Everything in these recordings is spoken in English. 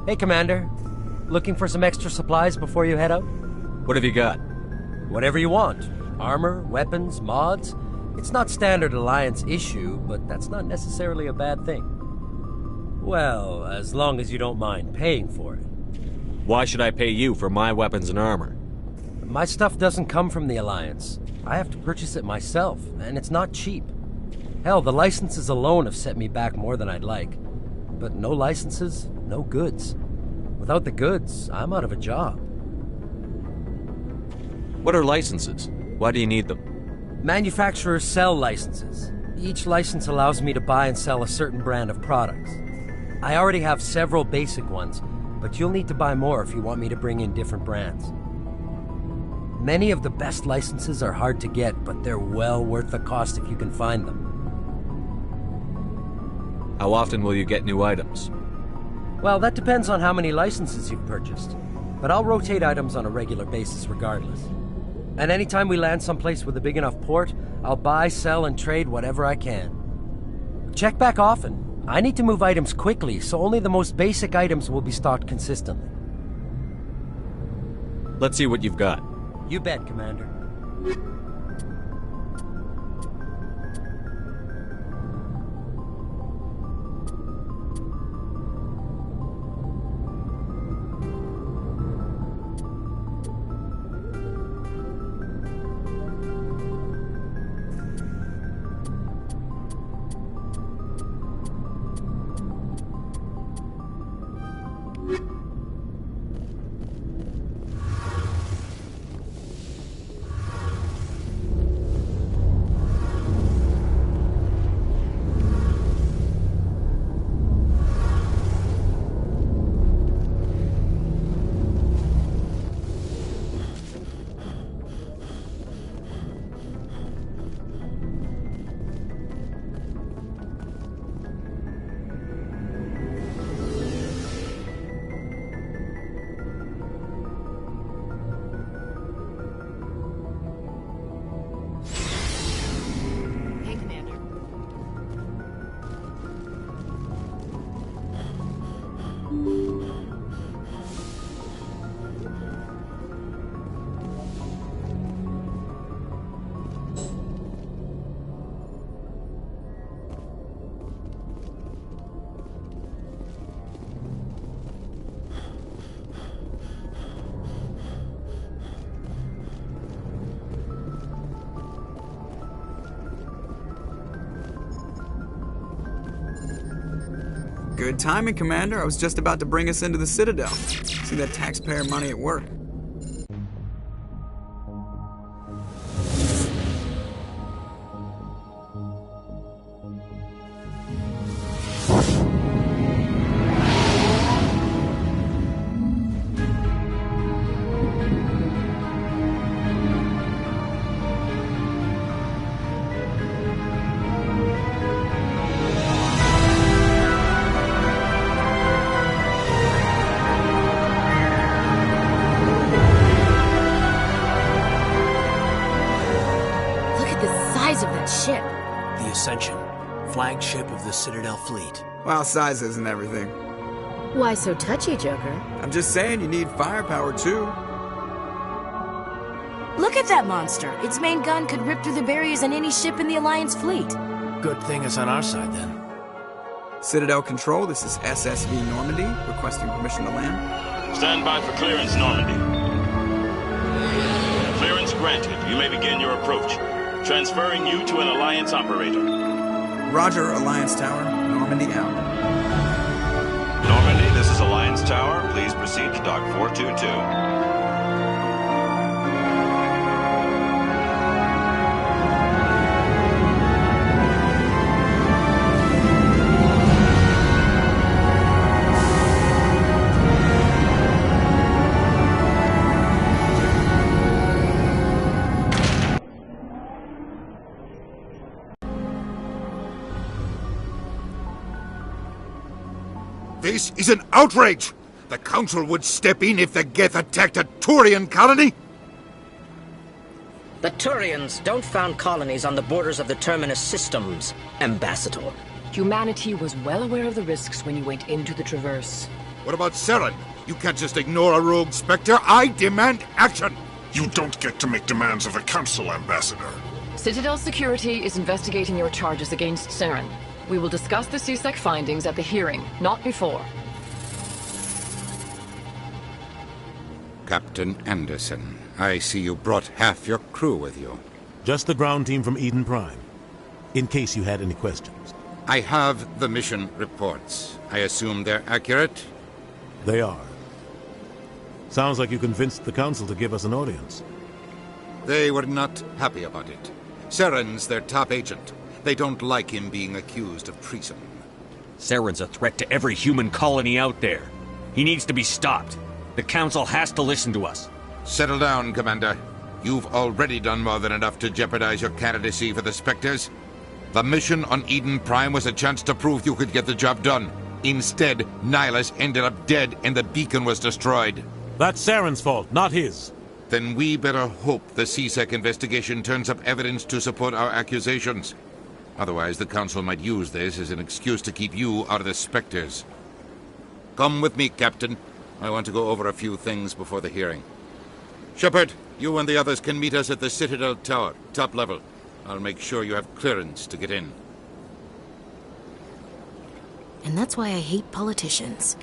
Hey, Commander. Looking for some extra supplies before you head out? What have you got? Whatever you want. Armor, weapons, mods. It's not standard Alliance issue, but that's not necessarily a bad thing. Well, as long as you don't mind paying for it. Why should I pay you for my weapons and armor? My stuff doesn't come from the Alliance. I have to purchase it myself, and it's not cheap. Hell, the licenses alone have set me back more than I'd like. But no licenses, no goods. Without the goods, I'm out of a job. What are licenses? Why do you need them? Manufacturers sell licenses. Each license allows me to buy and sell a certain brand of products. I already have several basic ones, but you'll need to buy more if you want me to bring in different brands. Many of the best licenses are hard to get, but they're well worth the cost if you can find them. How often will you get new items? Well, that depends on how many licenses you've purchased. But I'll rotate items on a regular basis regardless. And anytime we land someplace with a big enough port, I'll buy, sell, and trade whatever I can. Check back often. I need to move items quickly, so only the most basic items will be stocked consistently. Let's see what you've got. You bet, Commander. Good timing, Commander. I was just about to bring us into the Citadel. See that taxpayer money at work. Flagship of the Citadel fleet. Well, size isn't everything. Why so touchy, Joker? I'm just saying you need firepower, too. Look at that monster. Its main gun could rip through the barriers in any ship in the Alliance fleet. Good thing it's on our side, then. Citadel Control, this is SSV Normandy, requesting permission to land. Stand by for clearance, Normandy. Clearance granted. You may begin your approach. Transferring you to an Alliance operator. Roger, Alliance Tower. Normandy out. Normandy, this is Alliance Tower. Please proceed to Dock 422. This is an outrage! The Council would step in if the Geth attacked a Turian colony? The Turians don't found colonies on the borders of the Terminus systems, Ambassador. Humanity was well aware of the risks when you went into the Traverse. What about Saren? You can't just ignore a rogue Spectre. I demand action! You don't get to make demands of the Council, Ambassador. Citadel Security is investigating your charges against Saren. We will discuss the CSEC findings at the hearing, not before. Captain Anderson, I see you brought half your crew with you. Just the ground team from Eden Prime, in case you had any questions. I have the mission reports. I assume they're accurate? They are. Sounds like you convinced the Council to give us an audience. They were not happy about it. Saren's their top agent. They don't like him being accused of treason. Saren's a threat to every human colony out there. He needs to be stopped. The Council has to listen to us. Settle down, Commander. You've already done more than enough to jeopardize your candidacy for the Spectres. The mission on Eden Prime was a chance to prove you could get the job done. Instead, Nihilus ended up dead and the beacon was destroyed. That's Saren's fault, not his. Then we better hope the CSEC investigation turns up evidence to support our accusations. Otherwise, the Council might use this as an excuse to keep you out of the Spectres. Come with me, Captain. I want to go over a few things before the hearing. Shepard, you and the others can meet us at the Citadel Tower, top level. I'll make sure you have clearance to get in. And that's why I hate politicians.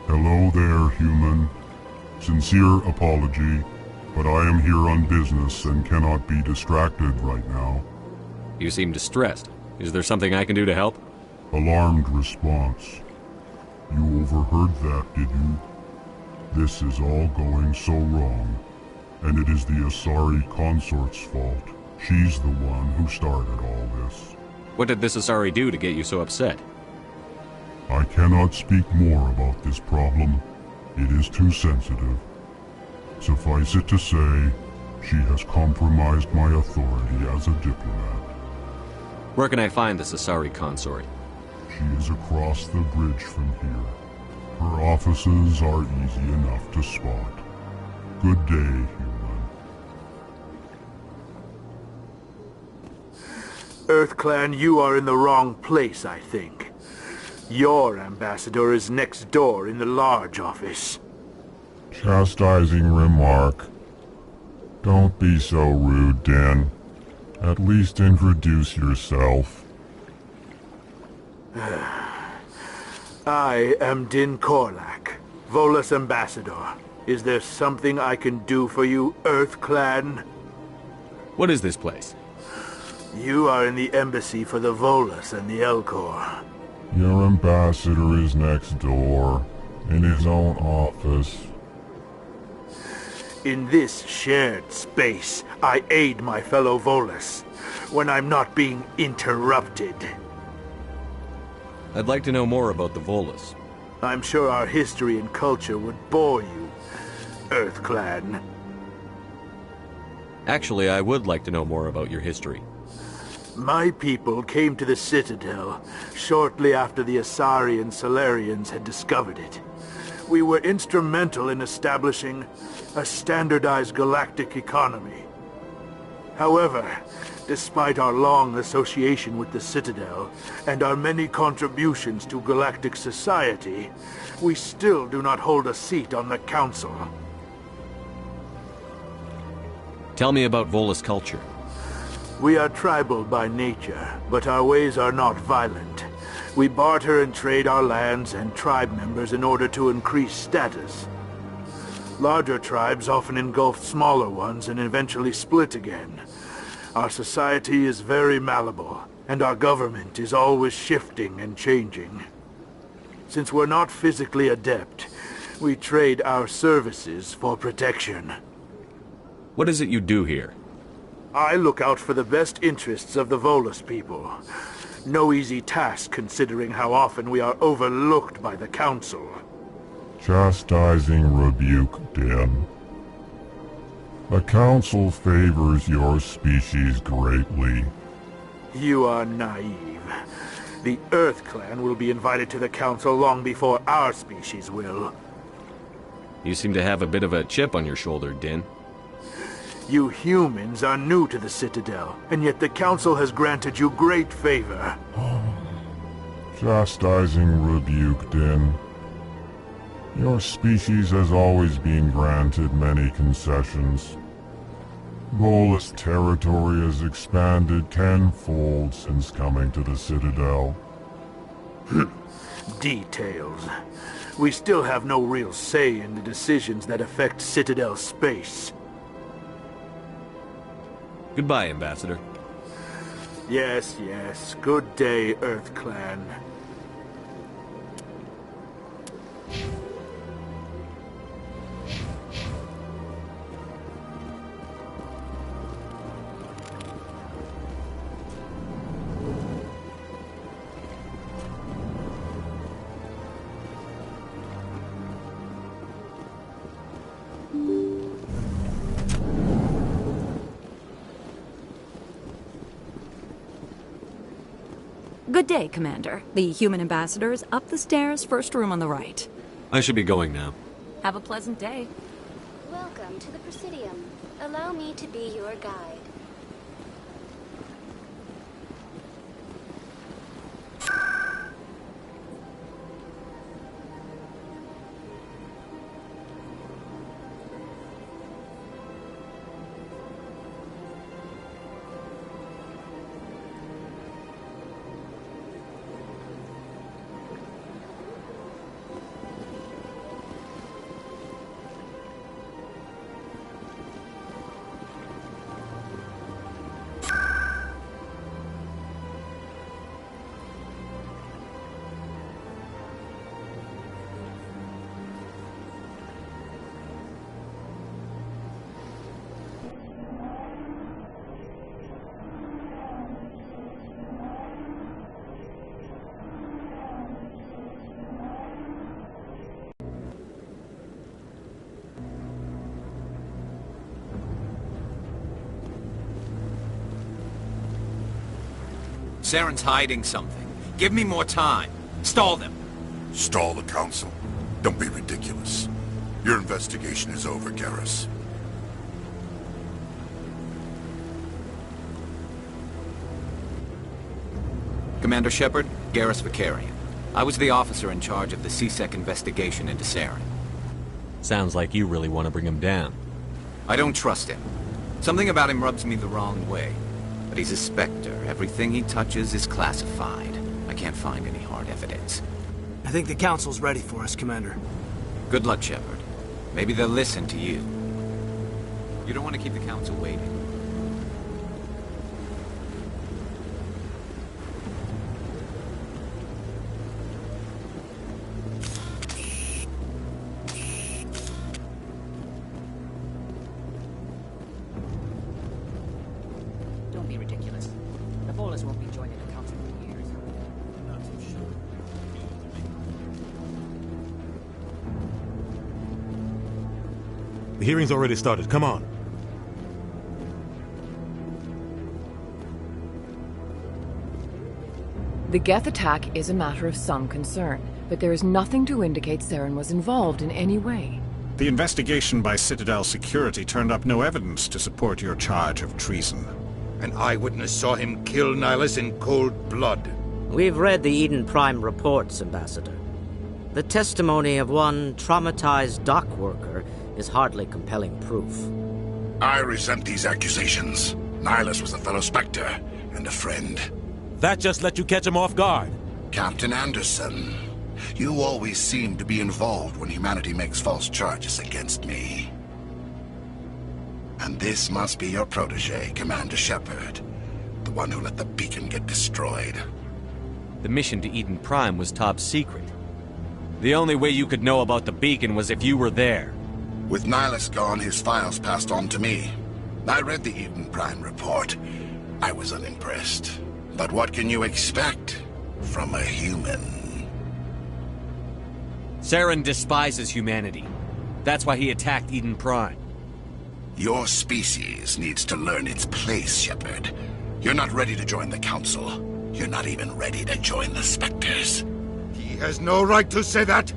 Hello there, human. Sincere apology, but I am here on business and cannot be distracted right now. You seem distressed. Is there something I can do to help? Alarmed response. You overheard that, did you? This is all going so wrong, and it is the Asari consort's fault. She's the one who started all this. What did this Asari do to get you so upset? I cannot speak more about this problem. It is too sensitive. Suffice it to say, she has compromised my authority as a diplomat. Where can I find this Asari consort? She is across the bridge from here. Her offices are easy enough to spot. Good day, human. EarthClan, you are in the wrong place, I think. Your ambassador is next door in the large office. Chastising remark. Don't be so rude, Dan. At least introduce yourself. I am Din Korlak, Volus ambassador. Is there something I can do for you, EarthClan? What is this place? You are in the embassy for the Volus and the Elcor. Your ambassador is next door, in his own office. In this shared space, I aid my fellow Volus, when I'm not being interrupted. I'd like to know more about the Volus. I'm sure our history and culture would bore you, EarthClan. Actually, I would like to know more about your history. My people came to the Citadel shortly after the Asari and Solarians had discovered it. We were instrumental in establishing a standardized galactic economy. However, despite our long association with the Citadel and our many contributions to galactic society, we still do not hold a seat on the Council. Tell me about Volus culture. We are tribal by nature, but our ways are not violent. We barter and trade our lands and tribe members in order to increase status. Larger tribes often engulf smaller ones and eventually split again. Our society is very malleable, and our government is always shifting and changing. Since we're not physically adept, we trade our services for protection. What is it you do here? I look out for the best interests of the Volus people. No easy task considering how often we are overlooked by the Council. Chastising rebuke, Din. The Council favors your species greatly. You are naive. The Earth Clan will be invited to the Council long before our species will. You seem to have a bit of a chip on your shoulder, Din. You humans are new to the Citadel, and yet the Council has granted you great favor. Chastising rebuke, Din. Your species has always been granted many concessions. Volus territory has expanded tenfold since coming to the Citadel. Details. We still have no real say in the decisions that affect Citadel space. Goodbye, Ambassador. Yes, yes. Good day, Earth Clan. Good day, Commander. The human ambassador is up the stairs, first room on the right. I should be going now. Have a pleasant day. Welcome to the Presidium. Allow me to be your guide. Saren's hiding something. Give me more time. Stall them. Stall the Council? Don't be ridiculous. Your investigation is over, Garrus. Commander Shepard, Garrus Vicarian. I was the officer in charge of the C-Sec investigation into Saren. Sounds like you really want to bring him down. I don't trust him. Something about him rubs me the wrong way. But he's a Spectre. Everything he touches is classified. I can't find any hard evidence. I think the Council's ready for us, Commander. Good luck, Shepard. Maybe they'll listen to you. You don't want to keep the Council waiting. Don't be ridiculous. The Volus won't be joining the Council for years. Not too sure. The hearing's already started. Come on. The Geth attack is a matter of some concern. but there is nothing to indicate Saren was involved in any way. The investigation by Citadel Security turned up no evidence to support your charge of treason. An eyewitness saw him kill Nihilus in cold blood. We've read the Eden Prime reports, Ambassador. The testimony of one traumatized dock worker is hardly compelling proof. I resent these accusations. Nihilus was a fellow Spectre and a friend. That just let you catch him off guard. Captain Anderson, you always seem to be involved when humanity makes false charges against me. And this must be your protege, Commander Shepard, the one who let the beacon get destroyed. The mission to Eden Prime was top secret. The only way you could know about the beacon was if you were there. With Nihilus gone, his files passed on to me. I read the Eden Prime report. I was unimpressed. But what can you expect from a human? Saren despises humanity. That's why he attacked Eden Prime. Your species needs to learn its place, Shepard. You're not ready to join the Council. You're not even ready to join the Spectres. He has no right to say that.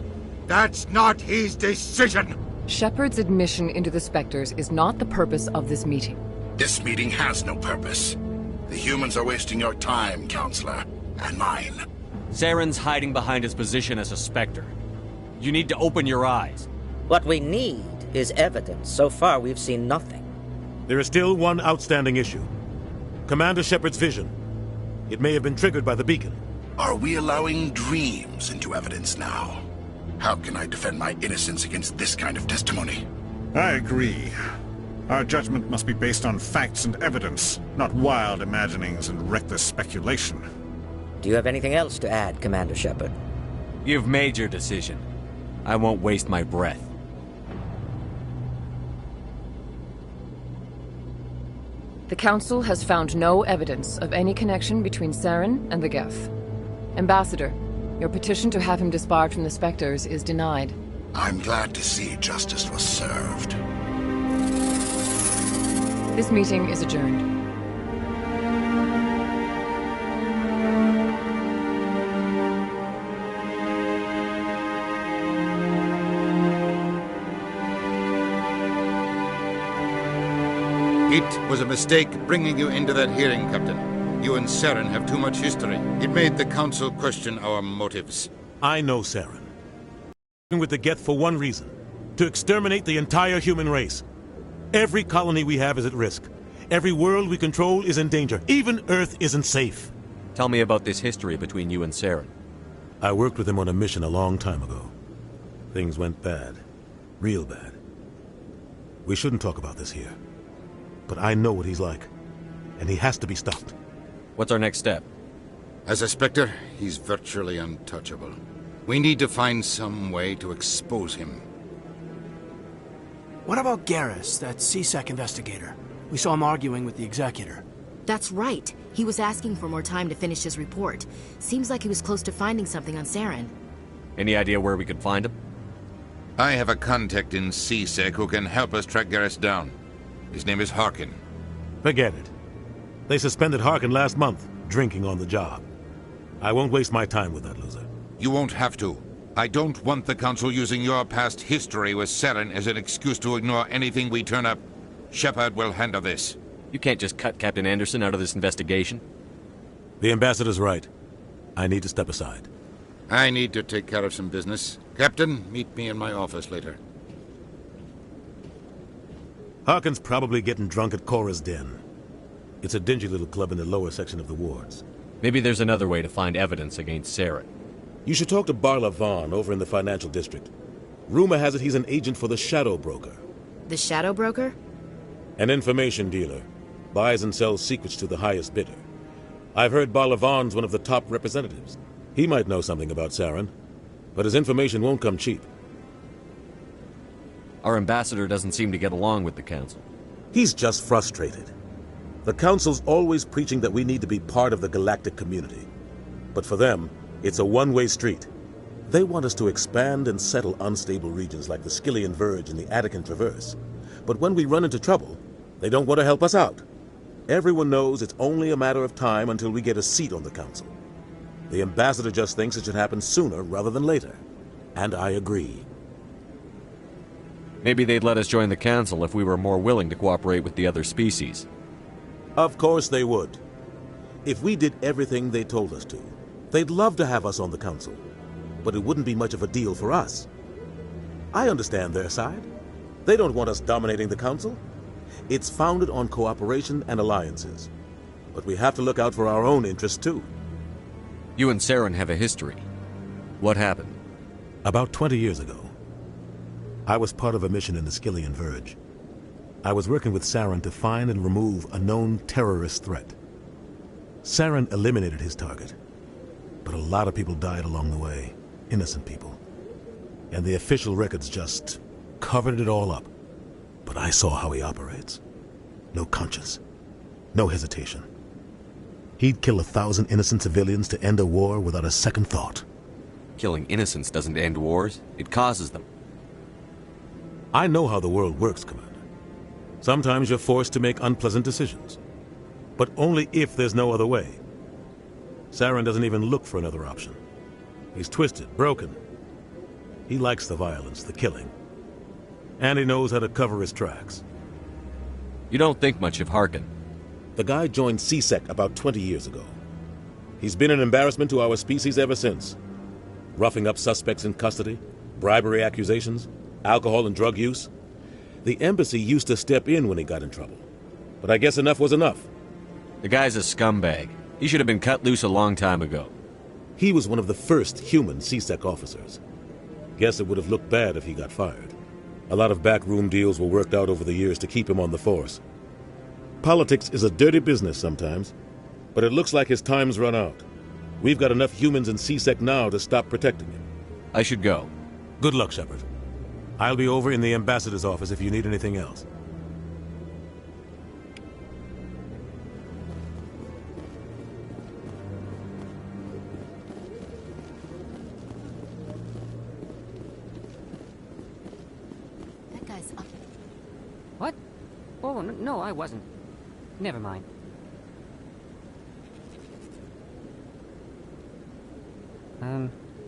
That's not his decision. Shepard's admission into the Spectres is not the purpose of this meeting. This meeting has no purpose. The humans are wasting your time, Counselor, and mine. Saren's hiding behind his position as a Spectre. You need to open your eyes. What we need is evidence. So far, we've seen nothing. There is still one outstanding issue. Commander Shepard's vision. It may have been triggered by the beacon. Are we allowing dreams into evidence now? How can I defend my innocence against this kind of testimony? I agree. Our judgment must be based on facts and evidence, not wild imaginings and reckless speculation. Do you have anything else to add, Commander Shepard? You've made your decision. I won't waste my breath. The Council has found no evidence of any connection between Saren and the Geth. Ambassador, your petition to have him disbarred from the Spectres is denied. I'm glad to see justice was served. This meeting is adjourned. It was a mistake bringing you into that hearing, Captain. You and Saren have too much history. It made the Council question our motives. I know Saren. I'm with the Geth for one reason. To exterminate the entire human race. Every colony we have is at risk. Every world we control is in danger. Even Earth isn't safe. Tell me about this history between you and Saren. I worked with him on a mission a long time ago. Things went bad. Real bad. We shouldn't talk about this here. But I know what he's like. And he has to be stopped. What's our next step? As a Spectre, he's virtually untouchable. We need to find some way to expose him. What about Garrus, that CSEC investigator? We saw him arguing with the Executor. That's right. He was asking for more time to finish his report. Seems like he was close to finding something on Saren. Any idea where we could find him? I have a contact in CSEC who can help us track Garrus down. His name is Harkin. Forget it. They suspended Harkin last month, drinking on the job. I won't waste my time with that loser. You won't have to. I don't want the Council using your past history with Saren as an excuse to ignore anything we turn up. Shepard will handle this. You can't just cut Captain Anderson out of this investigation. The Ambassador's right. I need to step aside. I need to take care of some business. Captain, meet me in my office later. Harkin's probably getting drunk at Cora's Den. It's a dingy little club in the lower section of the wards. Maybe there's another way to find evidence against Saren. You should talk to Barla Vaughn over in the financial district. Rumor has it he's an agent for the Shadow Broker. The Shadow Broker? An information dealer. Buys and sells secrets to the highest bidder. I've heard Barla Vaughn's one of the top representatives. He might know something about Saren, but his information won't come cheap. Our ambassador doesn't seem to get along with the Council. He's just frustrated. The Council's always preaching that we need to be part of the galactic community. But for them, it's a one-way street. They want us to expand and settle unstable regions like the Skillian Verge and the Attican Traverse. But when we run into trouble, they don't want to help us out. Everyone knows it's only a matter of time until we get a seat on the Council. The ambassador just thinks it should happen sooner rather than later. And I agree. Maybe they'd let us join the council if we were more willing to cooperate with the other species. Of course they would. If we did everything they told us to, they'd love to have us on the council. But it wouldn't be much of a deal for us. I understand their side. They don't want us dominating the council. It's founded on cooperation and alliances. But we have to look out for our own interests too. You and Saren have a history. What happened? About 20 years ago, I was part of a mission in the Skillian Verge. I was working with Saren to find and remove a known terrorist threat. Saren eliminated his target, but a lot of people died along the way, innocent people. And the official records just covered it all up. But I saw how he operates. No conscience, no hesitation. He'd kill 1,000 innocent civilians to end a war without a second thought. Killing innocents doesn't end wars, it causes them. I know how the world works, Commander. Sometimes you're forced to make unpleasant decisions. But only if there's no other way. Saren doesn't even look for another option. He's twisted, broken. He likes the violence, the killing. And he knows how to cover his tracks. You don't think much of Harkin. The guy joined CSEC about 20 years ago. He's been an embarrassment to our species ever since. Roughing up suspects in custody, bribery accusations, alcohol and drug use. The embassy used to step in when he got in trouble. But I guess enough was enough. The guy's a scumbag. He should have been cut loose a long time ago. He was one of the first human CSEC officers. Guess it would have looked bad if he got fired. A lot of backroom deals were worked out over the years to keep him on the force. Politics is a dirty business sometimes, but it looks like his time's run out. We've got enough humans in CSEC now to stop protecting him. I should go. Good luck, Shepard. I'll be over in the ambassador's office if you need anything else. That guy's up. What? Oh, no, I wasn't. Never mind.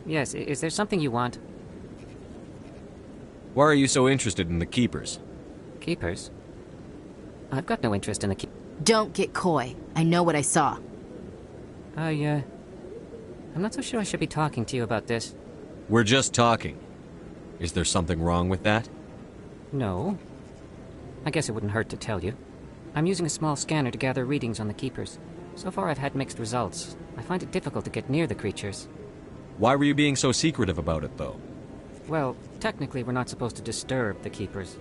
Yes, is there something you want? Why are you so interested in the Keepers? Keepers? I've got no interest in the Don't get coy. I know what I saw. I'm not so sure I should be talking to you about this. We're just talking. Is there something wrong with that? No. I guess it wouldn't hurt to tell you. I'm using a small scanner to gather readings on the Keepers. So far I've had mixed results. I find it difficult to get near the creatures. Why were you being so secretive about it, though? Well, technically we're not supposed to disturb the Keepers.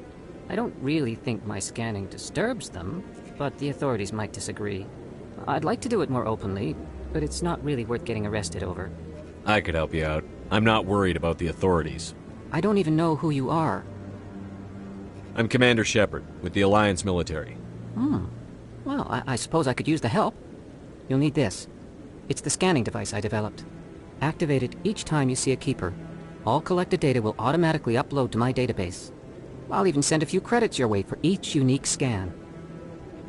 I don't really think my scanning disturbs them, but the authorities might disagree. I'd like to do it more openly, but it's not really worth getting arrested over. I could help you out. I'm not worried about the authorities. I don't even know who you are. I'm Commander Shepard, with the Alliance military. Well, I suppose I could use the help. You'll need this. It's the scanning device I developed. Activate it each time you see a Keeper. All collected data will automatically upload to my database. I'll even send a few credits your way for each unique scan.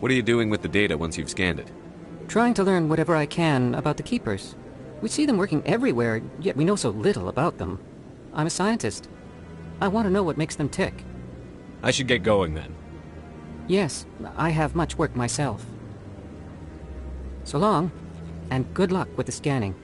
What are you doing with the data once you've scanned it? Trying to learn whatever I can about the Keepers. We see them working everywhere, yet we know so little about them. I'm a scientist. I want to know what makes them tick. I should get going then. Yes, I have much work myself. So long, and good luck with the scanning.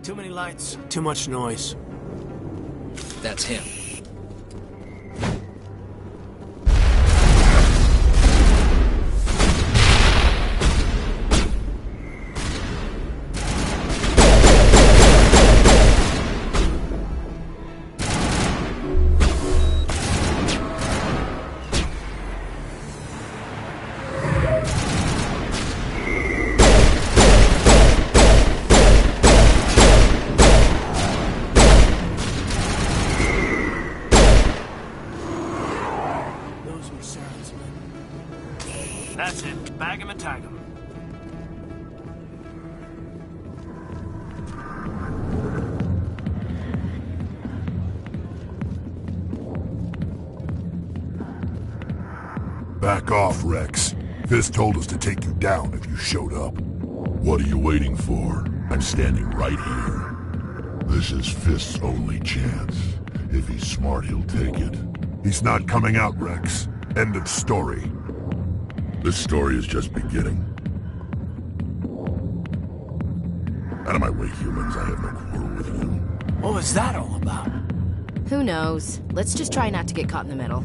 Too many lights, too much noise. That's him. Back off, Rex. Fist told us to take you down if you showed up. What are you waiting for? I'm standing right here. This is Fist's only chance. If he's smart, he'll take it. He's not coming out, Rex. End of story. This story is just beginning. Out of my way, humans. I have no quarrel with you. What was that all about? Who knows? Let's just try not to get caught in the middle.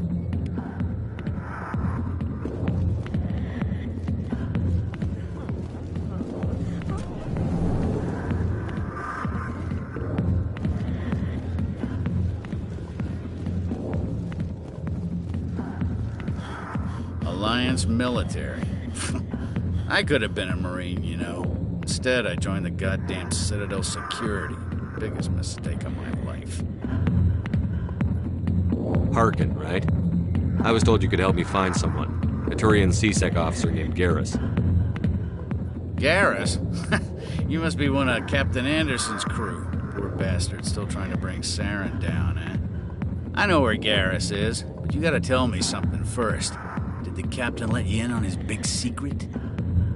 Alliance military. I could have been a Marine, you know. Instead, I joined the goddamn Citadel security. Biggest mistake of my life. Harkin, right? I was told you could help me find someone. A Turian CSEC officer named Garrus. Garrus? You must be one of Captain Anderson's crew. Poor bastard, still trying to bring Saren down, eh? I know where Garrus is, but you gotta tell me something first. Did the captain let you in on his big secret?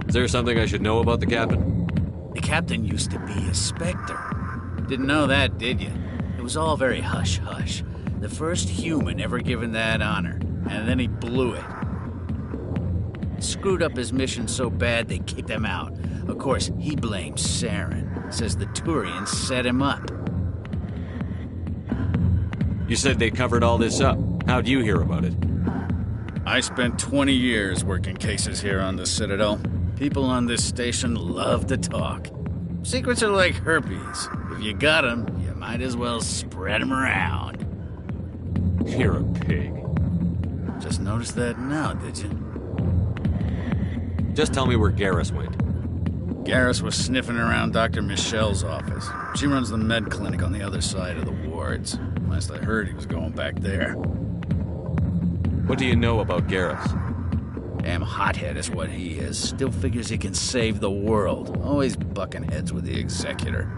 Is there something I should know about the captain? The captain used to be a Spectre. Didn't know that, did you? It was all very hush-hush. The first human ever given that honor, and then he blew it. Screwed up his mission so bad they kicked him out. Of course, he blames Saren. Says the Turians set him up. You said they covered all this up. How'd you hear about it? I spent 20 years working cases here on the Citadel. People on this station love to talk. Secrets are like herpes. If you got them, you might as well spread them around. You're a pig. Just noticed that now, did you? Just tell me where Garrus went. Garrus was sniffing around Dr. Michelle's office. She runs the med clinic on the other side of the wards. Last I heard, he was going back there. What do you know about Garrus? Damn hothead is what he is. Still figures he can save the world. Always bucking heads with the Executor.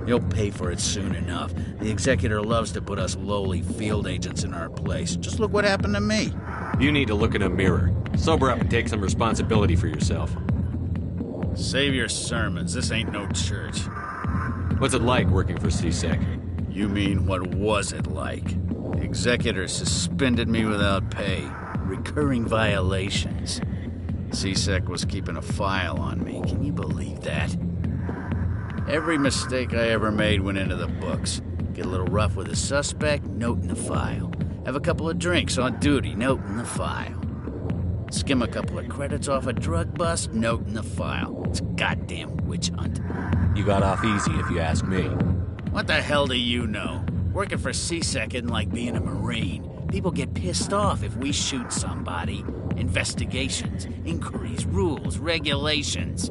He'll pay for it soon enough. The Executor loves to put us lowly field agents in our place. Just look what happened to me. You need to look in a mirror. Sober up and take some responsibility for yourself. Save your sermons. This ain't no church. What's it like working for CSEC? You mean, what was it like? The Executor suspended me without pay. Recurring violations. CSEC was keeping a file on me. Can you believe that? Every mistake I ever made went into the books. Get a little rough with a suspect, note in the file. Have a couple of drinks on duty, note in the file. Skim a couple of credits off a drug bust, note in the file. It's a goddamn witch hunt. You got off easy, if you ask me. What the hell do you know? Working for CSEC isn't like being a Marine. People get pissed off if we shoot somebody. Investigations, inquiries, rules, regulations.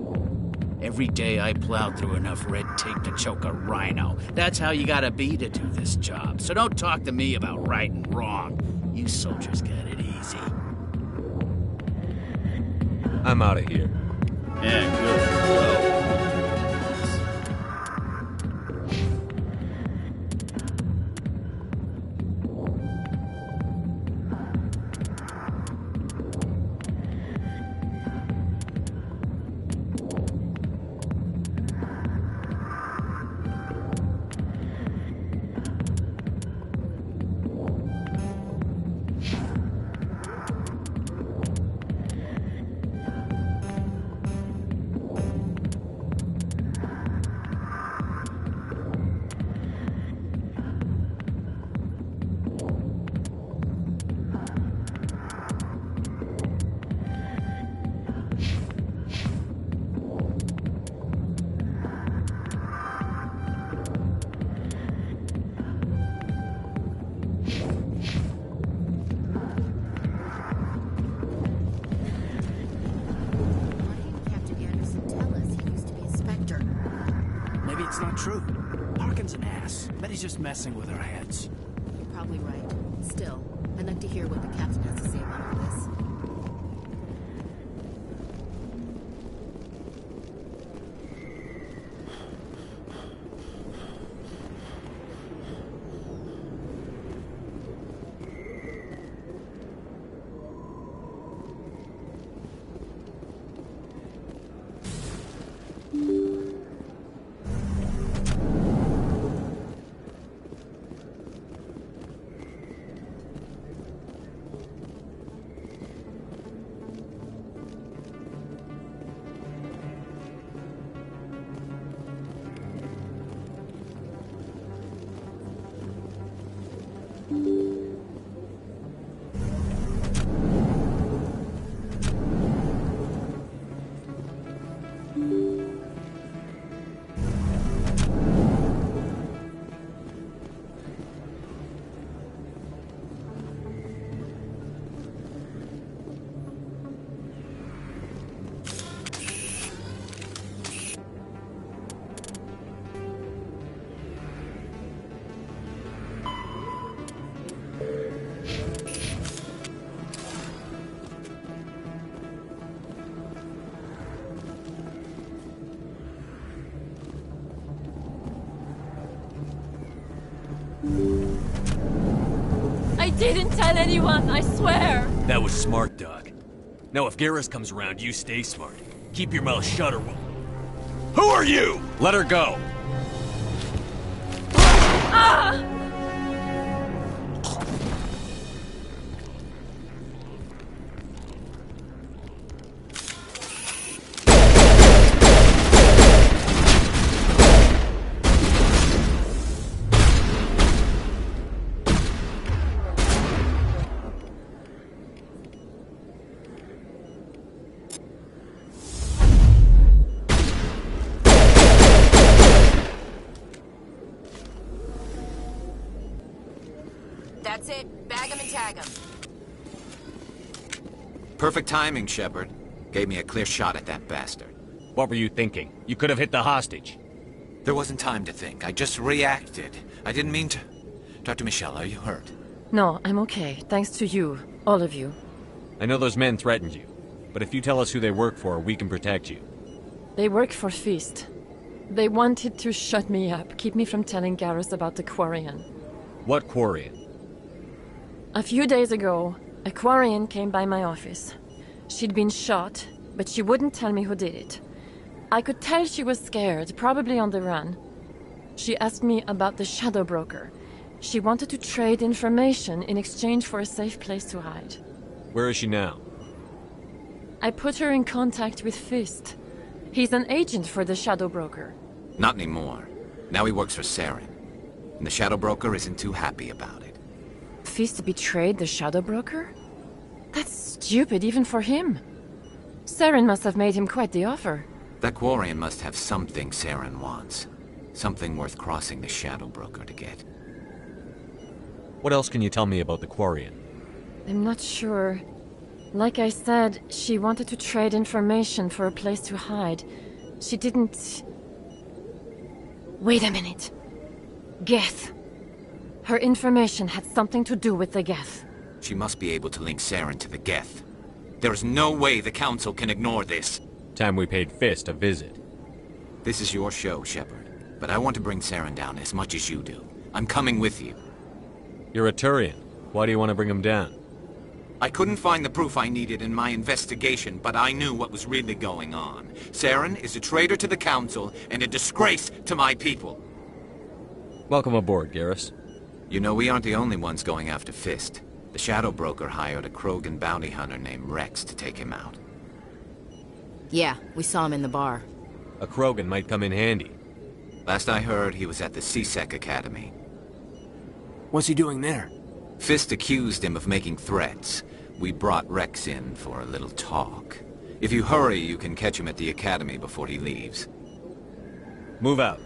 Every day I plowed through enough red tape to choke a rhino. That's how you gotta be to do this job. So don't talk to me about right and wrong. You soldiers got it easy. I'm out of here. Yeah, good. It's not true. Harkin's an ass. Bet he's just messing with our heads. You're probably right. Still, I'd like to hear what the captain has to say about all this. didn't tell anyone, I swear! That was smart, Doc. Now if Garrus comes around, you stay smart. Keep your mouth shut or we'll... Who are you? Let her go! Ah! That's it. Bag him and tag him. Perfect timing, Shepard. Gave me a clear shot at that bastard. What were you thinking? You could have hit the hostage. There wasn't time to think. I just reacted. I didn't mean to... Dr. Michelle, are you hurt? No, I'm okay. Thanks to you. All of you. I know those men threatened you, but if you tell us who they work for, we can protect you. They work for Feast. They wanted to shut me up, keep me from telling Garrus about the Quarian. What Quarian? A few days ago, a Quarian came by my office. She'd been shot, but she wouldn't tell me who did it. I could tell she was scared, probably on the run. She asked me about the Shadow Broker. She wanted to trade information in exchange for a safe place to hide. Where is she now? I put her in contact with Fist. He's an agent for the Shadow Broker. Not anymore. Now he works for Saren. And the Shadow Broker isn't too happy about it. Fist betrayed the Shadow Broker? That's stupid even for him. Saren must have made him quite the offer. That Quarian must have something Saren wants. Something worth crossing the Shadow Broker to get. What else can you tell me about the Quarian? I'm not sure. Like I said, she wanted to trade information for a place to hide. She didn't... Wait a minute. Geth. Her information had something to do with the Geth. She must be able to link Saren to the Geth. There is no way the Council can ignore this. Time we paid Fist a visit. This is your show, Shepard. But I want to bring Saren down as much as you do. I'm coming with you. You're a Turian. Why do you want to bring him down? I couldn't find the proof I needed in my investigation, but I knew what was really going on. Saren is a traitor to the Council and a disgrace to my people. Welcome aboard, Garrus. You know, we aren't the only ones going after Fist. The Shadow Broker hired a Krogan bounty hunter named Rex to take him out. Yeah, we saw him in the bar. A Krogan might come in handy. Last I heard, he was at the CSEC Academy. What's he doing there? Fist accused him of making threats. We brought Rex in for a little talk. If you hurry, you can catch him at the Academy before he leaves. Move out.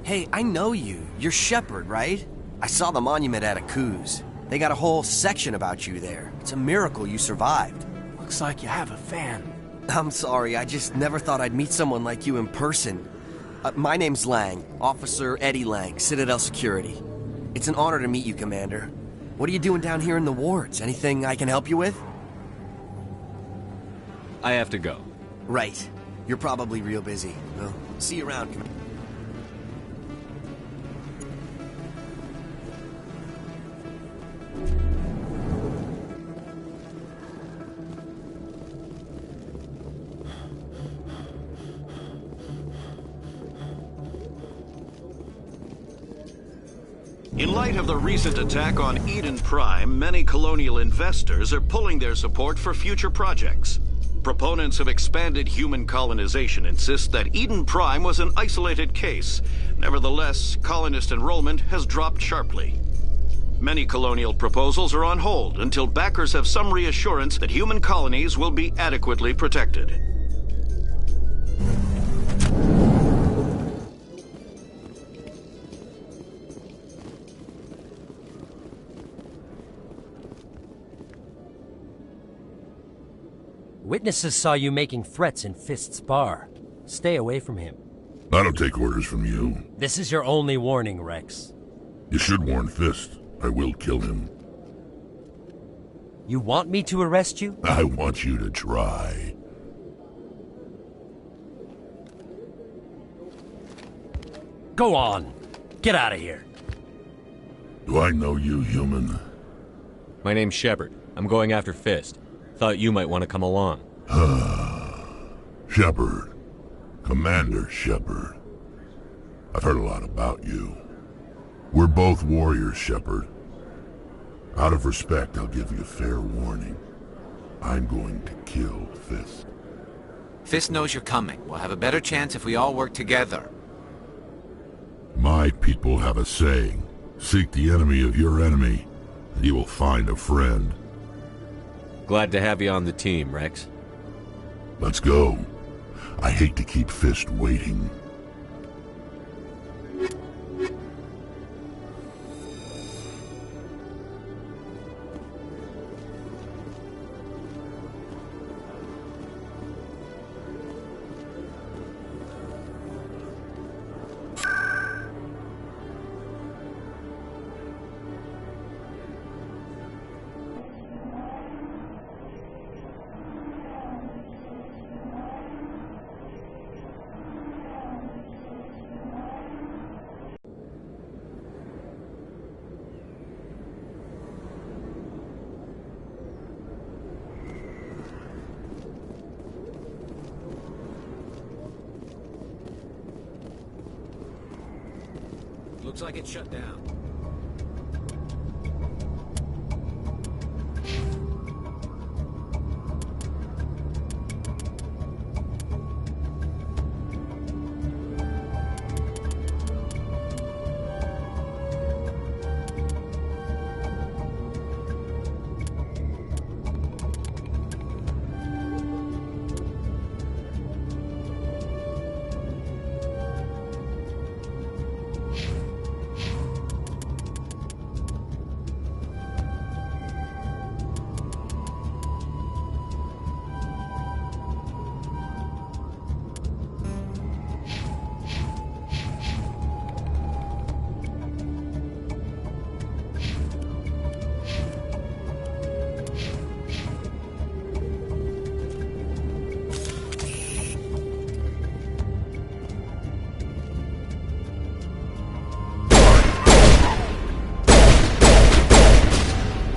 Hey, I know you. You're Shepard, right? I saw the monument at Akuz. They got a whole section about you there. It's a miracle you survived. Looks like you have a fan. I'm sorry, I just never thought I'd meet someone like you in person. My name's Lang, Officer Eddie Lang, Citadel Security. It's an honor to meet you, Commander. What are you doing down here in the wards? Anything I can help you with? I have to go. Right. You're probably real busy. Well, see you around, Commander. In light of the recent attack on Eden Prime, many colonial investors are pulling their support for future projects. Proponents of expanded human colonization insist that Eden Prime was an isolated case. Nevertheless, colonist enrollment has dropped sharply. Many colonial proposals are on hold until backers have some reassurance that human colonies will be adequately protected. Witnesses saw you making threats in Fist's bar. Stay away from him. I don't take orders from you. This is your only warning, Rex. You should warn Fist. I will kill him. You want me to arrest you? I want you to try. Go on. Get out of here. Do I know you, human? My name's Shepard. I'm going after Fist. Thought you might want to come along. Shepard. Commander Shepard. I've heard a lot about you. We're both warriors, Shepard. Out of respect, I'll give you a fair warning. I'm going to kill Fist. Fist knows you're coming. We'll have a better chance if we all work together. My people have a saying. Seek the enemy of your enemy, and you will find a friend. Glad to have you on the team, Rex. Let's go. I hate to keep Fist waiting. Looks like it's shut down.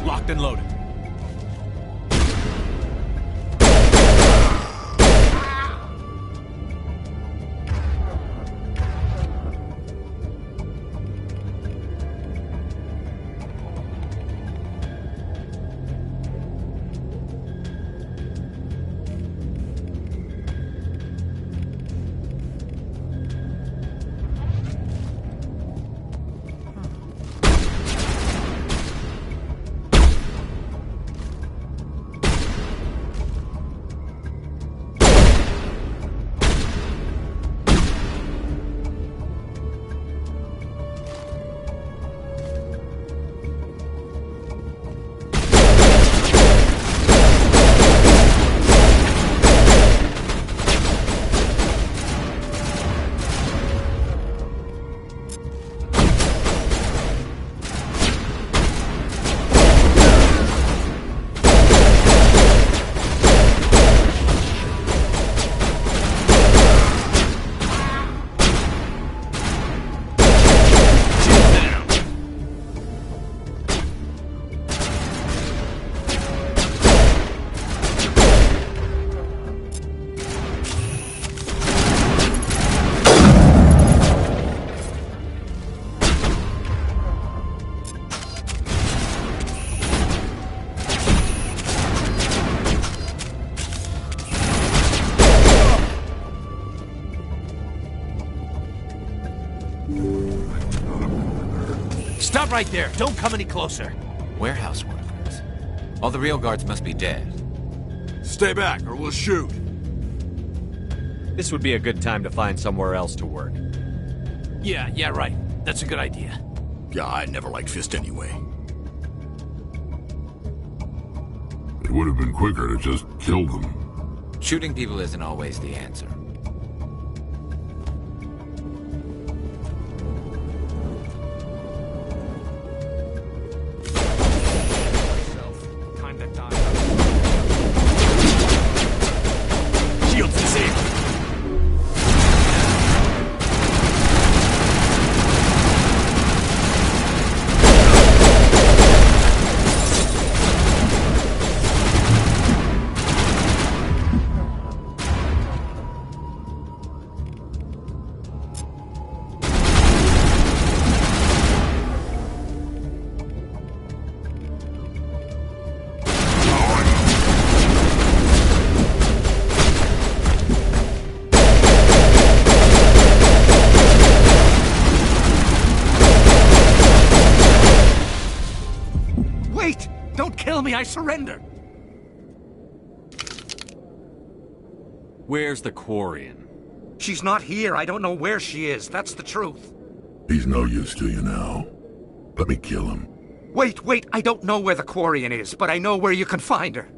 Locked and loaded. right there. Don't come any closer. Warehouse workers. All the real guards must be dead. Stay back, or we'll shoot. This would be a good time to find somewhere else to work. Yeah, right. That's a good idea. Yeah, I never liked Fist anyway. It would have been quicker to just kill them. Shooting people isn't always the answer. Time to die. Shields disabled. Wait! Don't kill me, I surrender! Where's the Quarian? She's not here. I don't know where she is. That's the truth. He's no use to you now. Let me kill him. Wait. I don't know where the Quarian is, but I know where you can find her.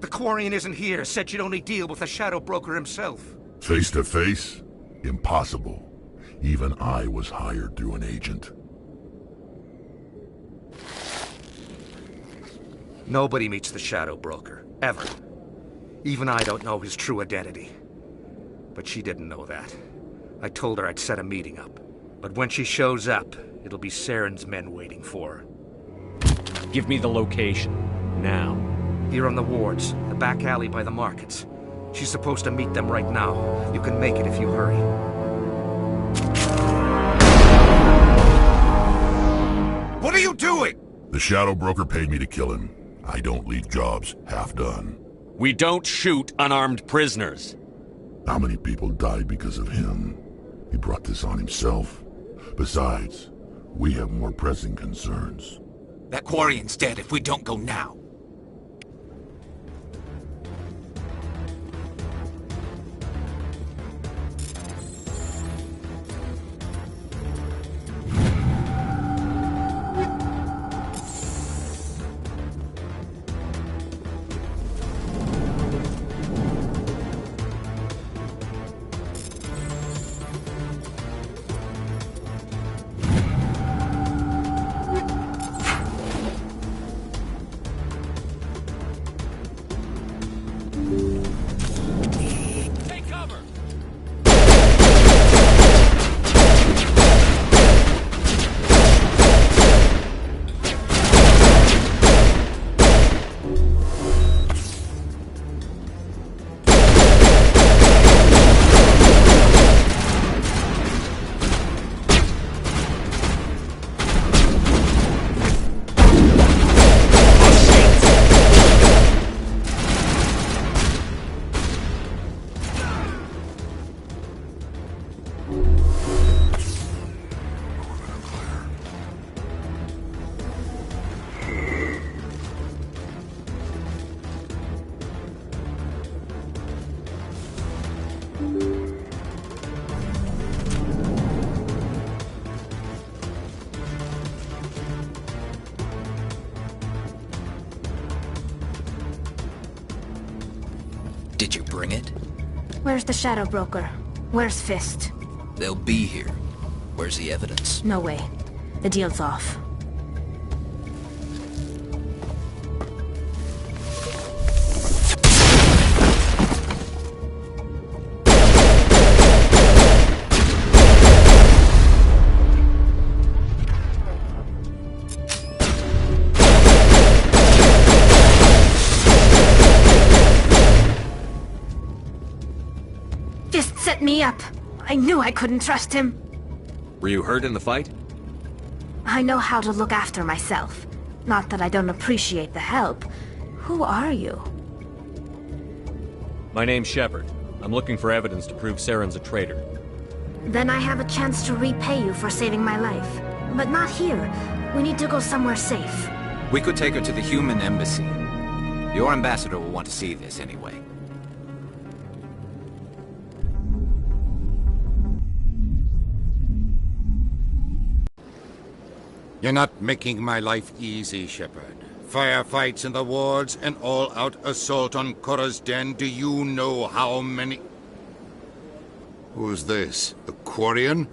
The Quarian isn't here. Said she'd only deal with the Shadow Broker himself. Face to face? Impossible. Even I was hired through an agent. Nobody meets the Shadow Broker. Ever. Even I don't know his true identity. But she didn't know that. I told her I'd set a meeting up. But when she shows up, it'll be Saren's men waiting for her. Give me the location. Now. Here on the wards, the back alley by the markets. She's supposed to meet them right now. You can make it if you hurry. What are you doing? The Shadow Broker paid me to kill him. I don't leave jobs half done. We don't shoot unarmed prisoners. How many people died because of him? He brought this on himself. Besides, we have more pressing concerns. That Quarian's dead if we don't go now. Did you bring it? Where's the Shadow Broker? Where's Fist? They'll be here. Where's the evidence? No way. The deal's off. Fist set me up. I knew I couldn't trust him. Were you hurt in the fight? I know how to look after myself. Not that I don't appreciate the help. Who are you? My name's Shepard. I'm looking for evidence to prove Saren's a traitor. Then I have a chance to repay you for saving my life. But not here. We need to go somewhere safe. We could take her to the human embassy. Your ambassador will want to see this anyway. You're not making my life easy, Shepard. Firefights in the wards, an all-out assault on Korra's den. Do you know how many... Who's this? The Quarian?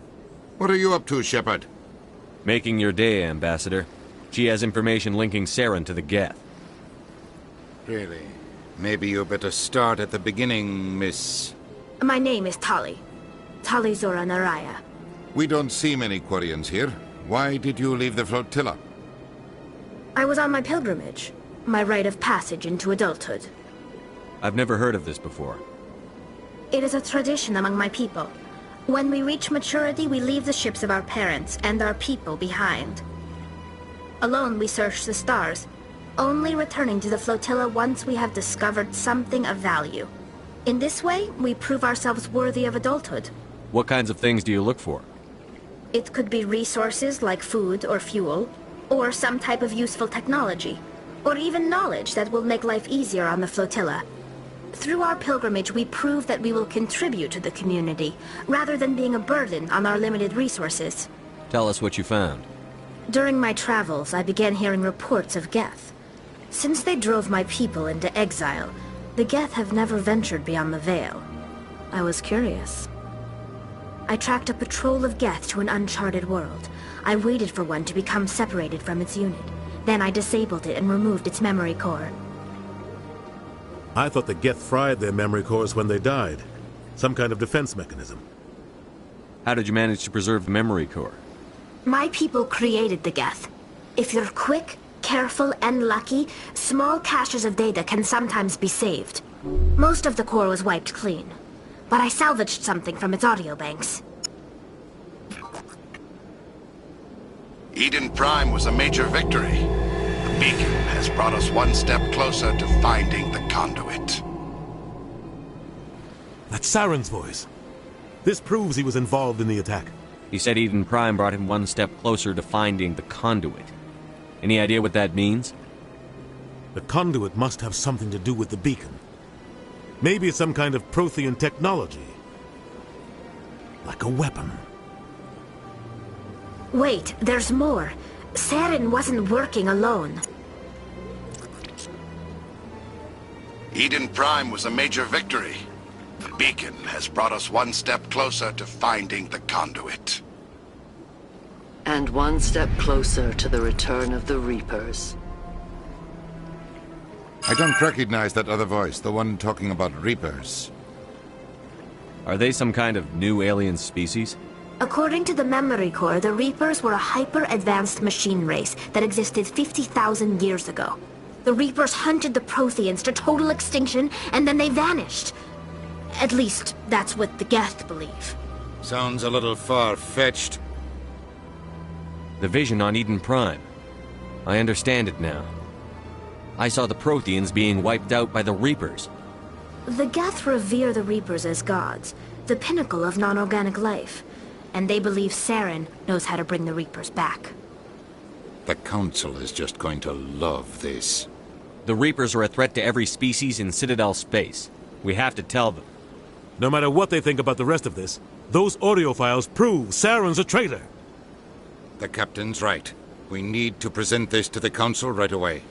What are you up to, Shepard? Making your day, Ambassador. She has information linking Saren to the Geth. Really? Maybe you better start at the beginning, Miss... My name is Tali. Tali Zora Naraya. We don't see many Quarians here. Why did you leave the flotilla? I was on my pilgrimage. My rite of passage into adulthood. I've never heard of this before. It is a tradition among my people. When we reach maturity, we leave the ships of our parents and our people behind. Alone, we search the stars, only returning to the flotilla once we have discovered something of value. In this way, we prove ourselves worthy of adulthood. What kinds of things do you look for? It could be resources like food or fuel, or some type of useful technology, or even knowledge that will make life easier on the flotilla. Through our pilgrimage, we prove that we will contribute to the community, rather than being a burden on our limited resources. Tell us what you found. During my travels, I began hearing reports of Geth. Since they drove my people into exile, the Geth have never ventured beyond the Veil. I was curious. I tracked a patrol of Geth to an uncharted world. I waited for one to become separated from its unit. Then I disabled it and removed its memory core. I thought the Geth fried their memory cores when they died. Some kind of defense mechanism. How did you manage to preserve the memory core? My people created the Geth. If you're quick, careful, and lucky, small caches of data can sometimes be saved. Most of the core was wiped clean, but I salvaged something from its audio banks. Eden Prime was a major victory. The beacon has brought us one step closer to finding the conduit. That's Saren's voice. This proves he was involved in the attack. He said Eden Prime brought him one step closer to finding the conduit. Any idea what that means? The conduit must have something to do with the beacon. Maybe it's some kind of Prothean technology. Like a weapon. Wait, there's more. Saren wasn't working alone. Eden Prime was a major victory. The beacon has brought us one step closer to finding the conduit. And one step closer to the return of the Reapers. I don't recognize that other voice, the one talking about Reapers. Are they some kind of new alien species? According to the memory core, the Reapers were a hyper-advanced machine race that existed 50,000 years ago. The Reapers hunted the Protheans to total extinction, and then they vanished. At least, that's what the Geth believe. Sounds a little far-fetched. The vision on Eden Prime. I understand it now. I saw the Protheans being wiped out by the Reapers. The Geth revere the Reapers as gods, the pinnacle of non-organic life. And they believe Saren knows how to bring the Reapers back. The Council is just going to love this. The Reapers are a threat to every species in Citadel space. We have to tell them. No matter what they think about the rest of this, those audio files prove Saren's a traitor. The Captain's right. We need to present this to the Council right away.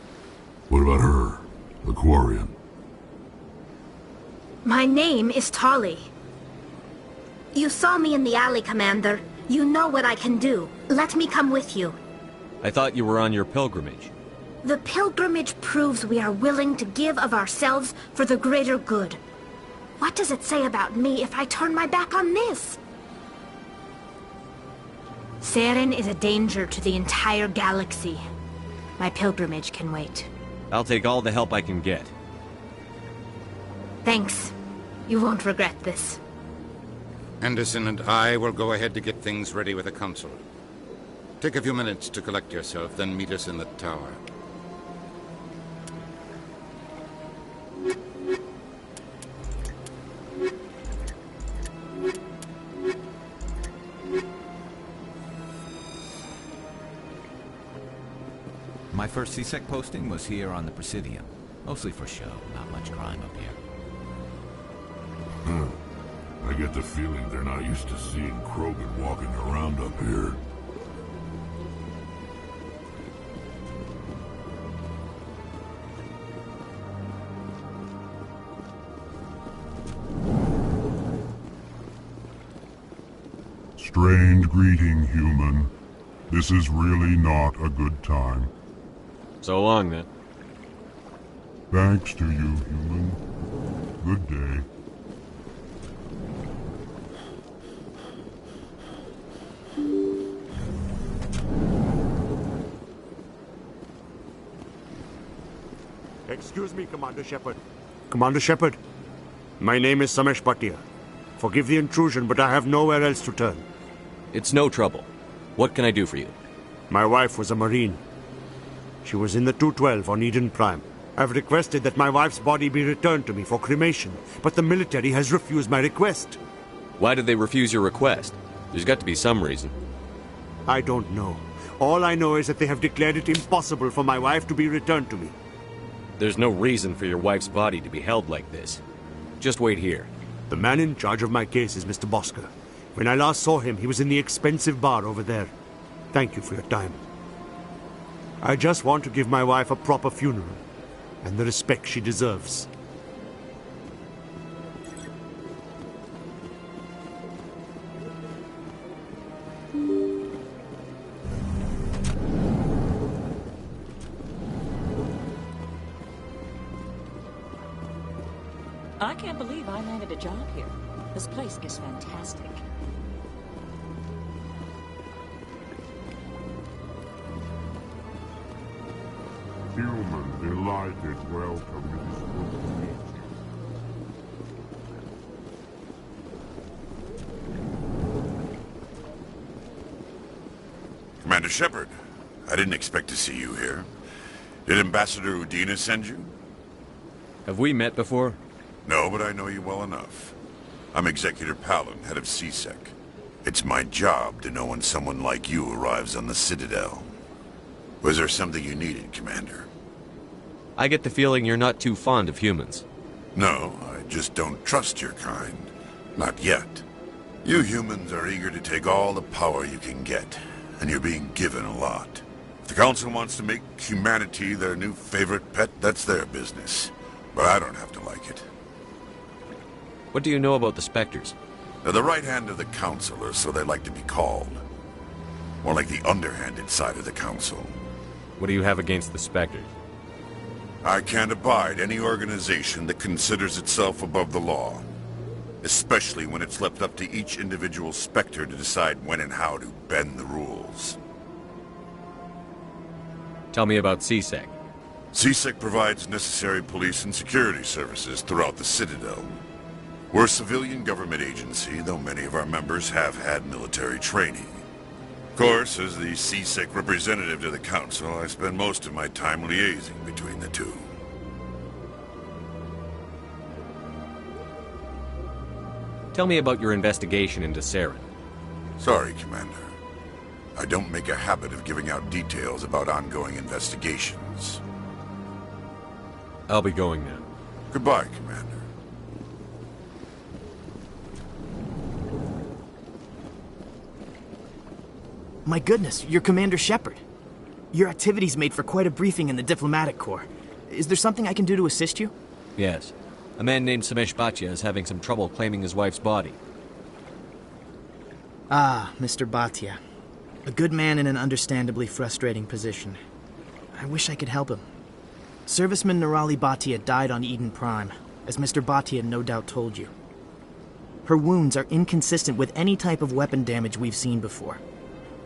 What about her, the Quarian? My name is Tali. You saw me in the alley, Commander. You know what I can do. Let me come with you. I thought you were on your pilgrimage. The pilgrimage proves we are willing to give of ourselves for the greater good. What does it say about me if I turn my back on this? Saren is a danger to the entire galaxy. My pilgrimage can wait. I'll take all the help I can get. Thanks. You won't regret this. Anderson and I will go ahead to get things ready with the Council. Take a few minutes to collect yourself, then meet us in the tower. My first CSEC posting was here on the Presidium. Mostly for show, not much crime up here. I get the feeling they're not used to seeing Krogan walking around up here. Strained greeting, human. This is really not a good time. So long, then. Thanks to you, human. Good day. Excuse me, Commander Shepard. Commander Shepard, my name is Samesh Bhatia. Forgive the intrusion, but I have nowhere else to turn. It's no trouble. What can I do for you? My wife was a Marine. She was in the 212 on Eden Prime. I've requested that my wife's body be returned to me for cremation, but the military has refused my request. Why did they refuse your request? There's got to be some reason. I don't know. All I know is that they have declared it impossible for my wife to be returned to me. There's no reason for your wife's body to be held like this. Just wait here. The man in charge of my case is Mr. Bosker. When I last saw him, he was in the expensive bar over there. Thank you for your time. I just want to give my wife a proper funeral, and the respect she deserves. I can't believe I landed a job here. This place is fantastic. Human, delighted welcome. It is good to meet you. Commander Shepard, I didn't expect to see you here. Did Ambassador Udina send you? Have we met before? No, but I know you well enough. I'm Executor Palin, head of CSEC. It's my job to know when someone like you arrives on the Citadel. Was there something you needed, Commander? I get the feeling you're not too fond of humans. No, I just don't trust your kind. Not yet. You humans are eager to take all the power you can get, and you're being given a lot. If the Council wants to make humanity their new favorite pet, that's their business. But I don't have to like it. What do you know about the Spectres? They're the right hand of the Council, or so they like to be called. More like the underhanded side of the Council. What do you have against the Spectres? I can't abide any organization that considers itself above the law. Especially when it's left up to each individual Spectre to decide when and how to bend the rules. Tell me about CSEC. CSEC provides necessary police and security services throughout the Citadel. We're a civilian government agency, though many of our members have had military training. Of course, as the CSEC representative to the Council, I spend most of my time liaising between the two. Tell me about your investigation into Saren. Sorry, Commander. I don't make a habit of giving out details about ongoing investigations. I'll be going now. Goodbye, Commander. My goodness, you're Commander Shepard. Your activities made for quite a briefing in the Diplomatic Corps. Is there something I can do to assist you? Yes. A man named Samesh Bhatia is having some trouble claiming his wife's body. Ah, Mr. Bhatia. A good man in an understandably frustrating position. I wish I could help him. Serviceman Nirali Bhatia died on Eden Prime, as Mr. Bhatia no doubt told you. Her wounds are inconsistent with any type of weapon damage we've seen before.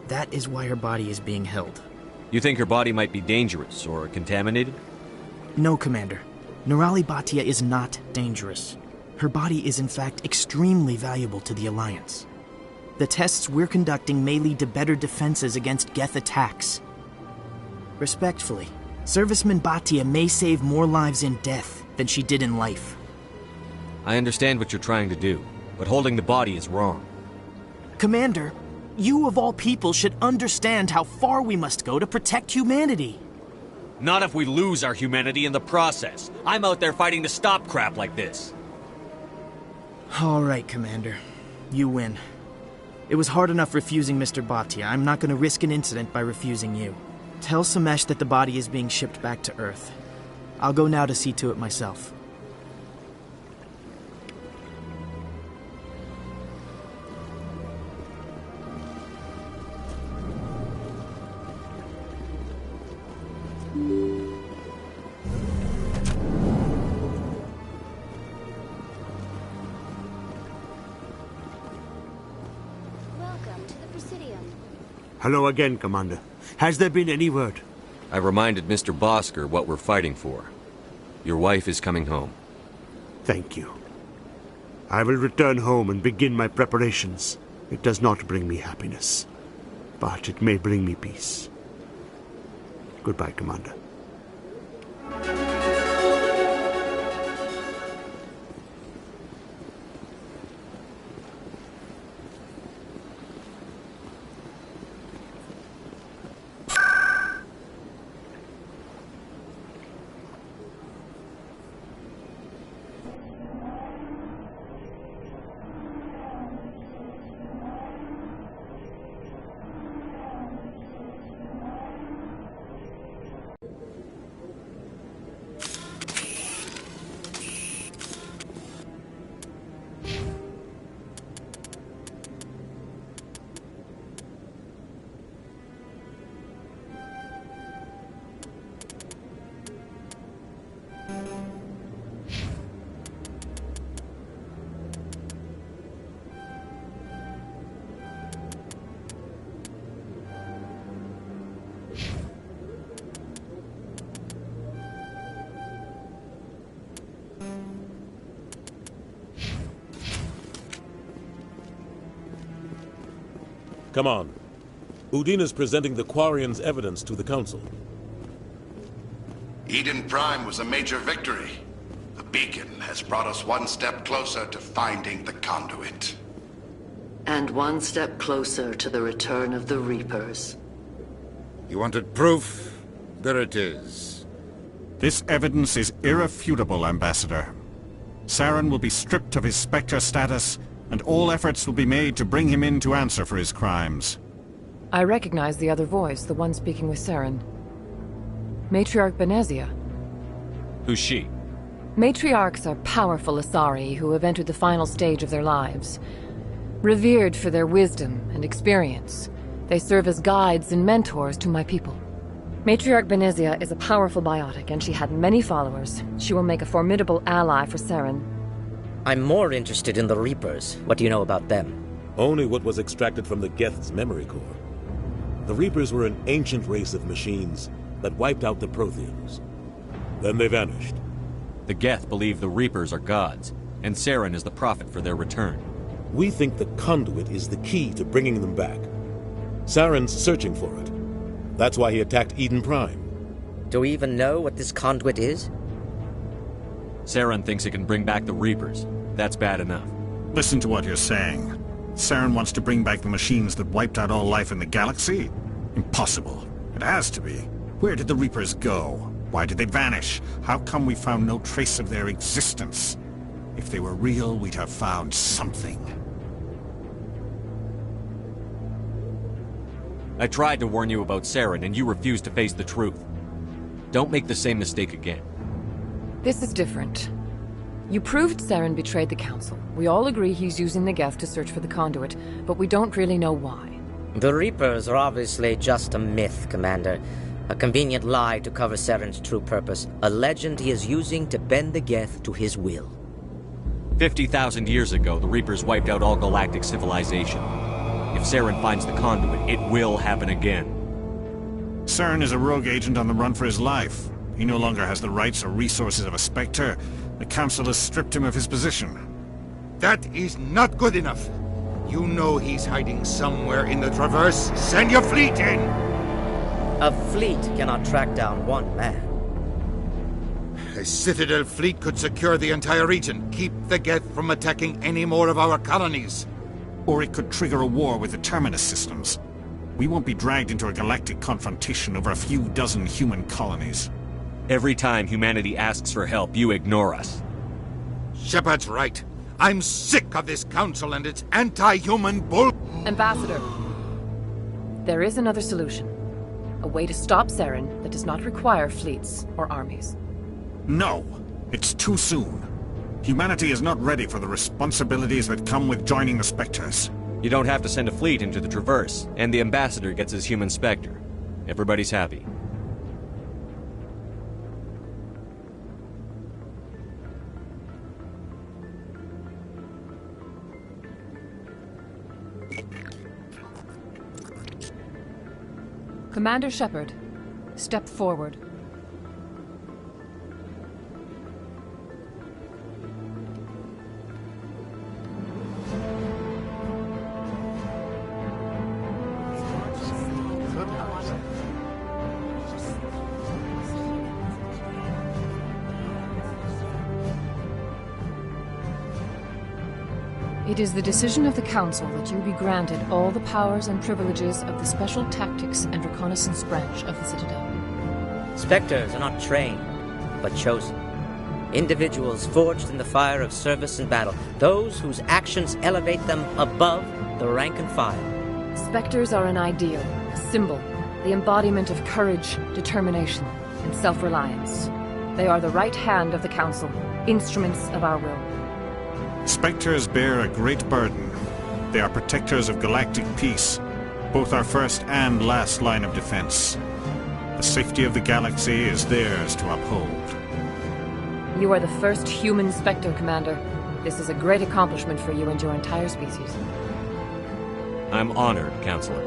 That is why her body is being held. You think her body might be dangerous or contaminated? No, Commander. Nirali Bhatia is not dangerous. Her body is in fact extremely valuable to the Alliance. The tests we're conducting may lead to better defenses against Geth attacks. Respectfully, Serviceman Bhatia may save more lives in death than she did in life. I understand what you're trying to do, but holding the body is wrong. Commander, you of all people should understand how far we must go to protect humanity. Not if we lose our humanity in the process. I'm out there fighting to stop crap like this. All right, Commander. You win. It was hard enough refusing Mr. Bhatia. I'm not going to risk an incident by refusing you. Tell Samesh that the body is being shipped back to Earth. I'll go now to see to it myself. Hello again, Commander. Has there been any word? I reminded Mr. Bosker what we're fighting for. Your wife is coming home. Thank you. I will return home and begin my preparations. It does not bring me happiness, but it may bring me peace. Goodbye, Commander. Come on. Udina's presenting the Quarian's evidence to the Council. Eden Prime was a major victory. The beacon has brought us one step closer to finding the conduit. And one step closer to the return of the Reapers. You wanted proof? There it is. This evidence is irrefutable, Ambassador. Saren will be stripped of his Spectre status, and all efforts will be made to bring him in to answer for his crimes. I recognize the other voice, the one speaking with Saren. Matriarch Benezia. Who's she? Matriarchs are powerful Asari who have entered the final stage of their lives. Revered for their wisdom and experience, they serve as guides and mentors to my people. Matriarch Benezia is a powerful biotic, and she had many followers. She will make a formidable ally for Saren. I'm more interested in the Reapers. What do you know about them? Only what was extracted from the Geth's memory core. The Reapers were an ancient race of machines that wiped out the Protheans. Then they vanished. The Geth believe the Reapers are gods, and Saren is the prophet for their return. We think the conduit is the key to bringing them back. Saren's searching for it. That's why he attacked Eden Prime. Do we even know what this conduit is? Saren thinks it can bring back the Reapers. That's bad enough. Listen to what you're saying. Saren wants to bring back the machines that wiped out all life in the galaxy? Impossible. It has to be. Where did the Reapers go? Why did they vanish? How come we found no trace of their existence? If they were real, we'd have found something. I tried to warn you about Saren, and you refused to face the truth. Don't make the same mistake again. This is different. You proved Saren betrayed the Council. We all agree he's using the Geth to search for the conduit, but we don't really know why. The Reapers are obviously just a myth, Commander. A convenient lie to cover Saren's true purpose. A legend he is using to bend the Geth to his will. 50,000 years ago, the Reapers wiped out all galactic civilization. If Saren finds the conduit, it will happen again. Saren is a rogue agent on the run for his life. He no longer has the rights or resources of a Spectre. The Council has stripped him of his position. That is not good enough. You know he's hiding somewhere in the Traverse. Send your fleet in! A fleet cannot track down one man. A Citadel fleet could secure the entire region, keep the Geth from attacking any more of our colonies. Or it could trigger a war with the Terminus systems. We won't be dragged into a galactic confrontation over a few dozen human colonies. Every time humanity asks for help, you ignore us. Shepard's right. I'm sick of this council and its anti-human bull... Ambassador, there is another solution. A way to stop Saren that does not require fleets or armies. No! It's too soon. Humanity is not ready for the responsibilities that come with joining the Spectres. You don't have to send a fleet into the Traverse, and the Ambassador gets his human Spectre. Everybody's happy. Commander Shepard, step forward. It is the decision of the Council that you be granted all the powers and privileges of the Special Tactics and Reconnaissance Branch of the Citadel. Spectres are not trained, but chosen. Individuals forged in the fire of service and battle. Those whose actions elevate them above the rank and file. Spectres are an ideal, a symbol, the embodiment of courage, determination, and self-reliance. They are the right hand of the Council, instruments of our will. Spectres bear a great burden. They are protectors of galactic peace, both our first and last line of defense. The safety of the galaxy is theirs to uphold. You are the first human Spectre, Commander. This is a great accomplishment for you and your entire species. I'm honored, Counselor.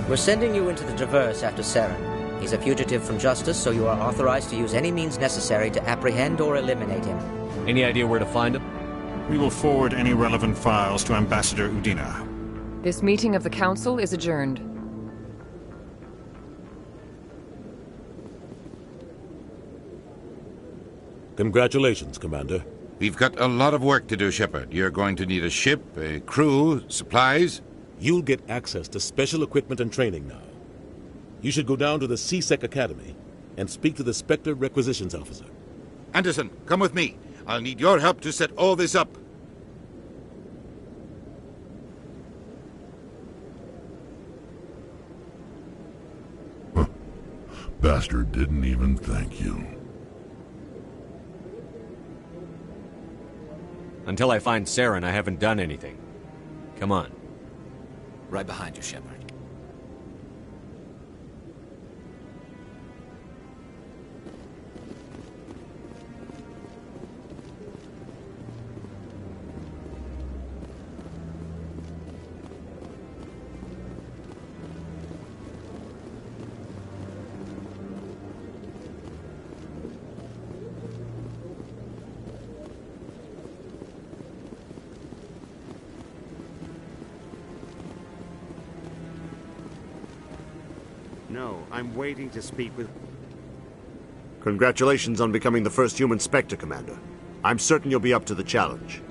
We're sending you into the Traverse after Saren. He's a fugitive from justice, so you are authorized to use any means necessary to apprehend or eliminate him. Any idea where to find him? We will forward any relevant files to Ambassador Udina. This meeting of the Council is adjourned. Congratulations, Commander. We've got a lot of work to do, Shepard. You're going to need a ship, a crew, supplies. You'll get access to special equipment and training now. You should go down to the C-Sec Academy and speak to the Spectre Requisitions Officer. Anderson, come with me. I'll need your help to set all this up. Bastard didn't even thank you. Until I find Saren, I haven't done anything. Come on. Right behind you, Shepard. No, I'm waiting to speak with... Congratulations on becoming the first human Spectre, Commander. I'm certain you'll be up to the challenge.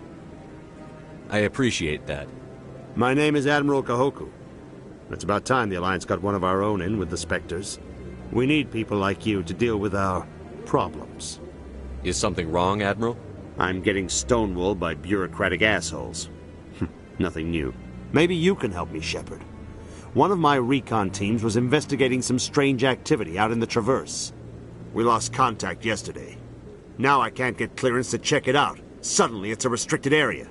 I appreciate that. My name is Admiral Kahoku. It's about time the Alliance got one of our own in with the Spectres. We need people like you to deal with our problems. Is something wrong, Admiral? I'm getting stonewalled by bureaucratic assholes. Nothing new. Maybe you can help me, Shepard. One of my recon teams was investigating some strange activity out in the Traverse. We lost contact yesterday. Now I can't get clearance to check it out. Suddenly it's a restricted area.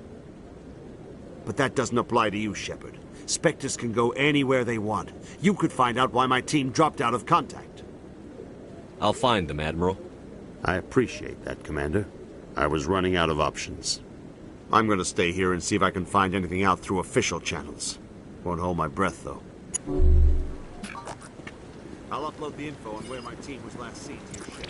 But that doesn't apply to you, Shepard. Spectres can go anywhere they want. You could find out why my team dropped out of contact. I'll find them, Admiral. I appreciate that, Commander. I was running out of options. I'm going to stay here and see if I can find anything out through official channels. Won't hold my breath, though. I'll upload the info on where my team was last seen to your ship.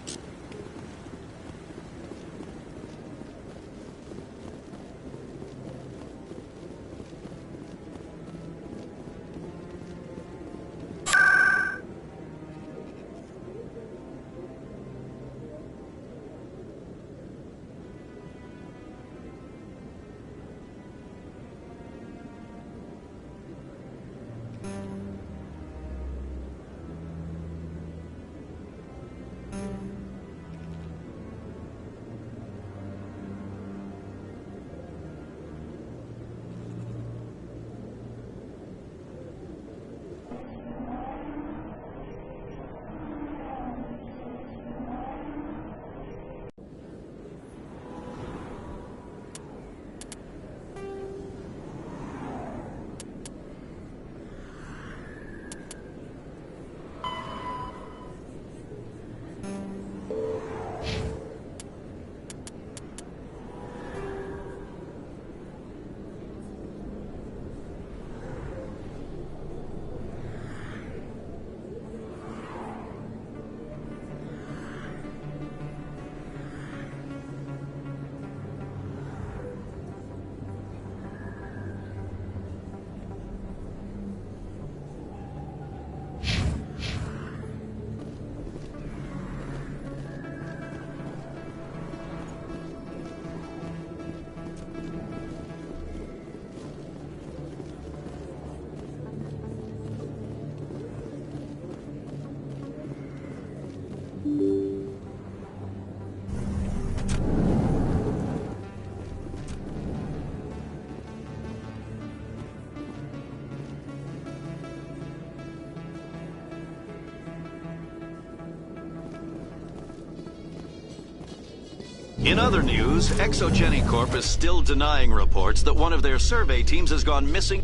In other news, Exogeny Corp is still denying reports that one of their survey teams has gone missing.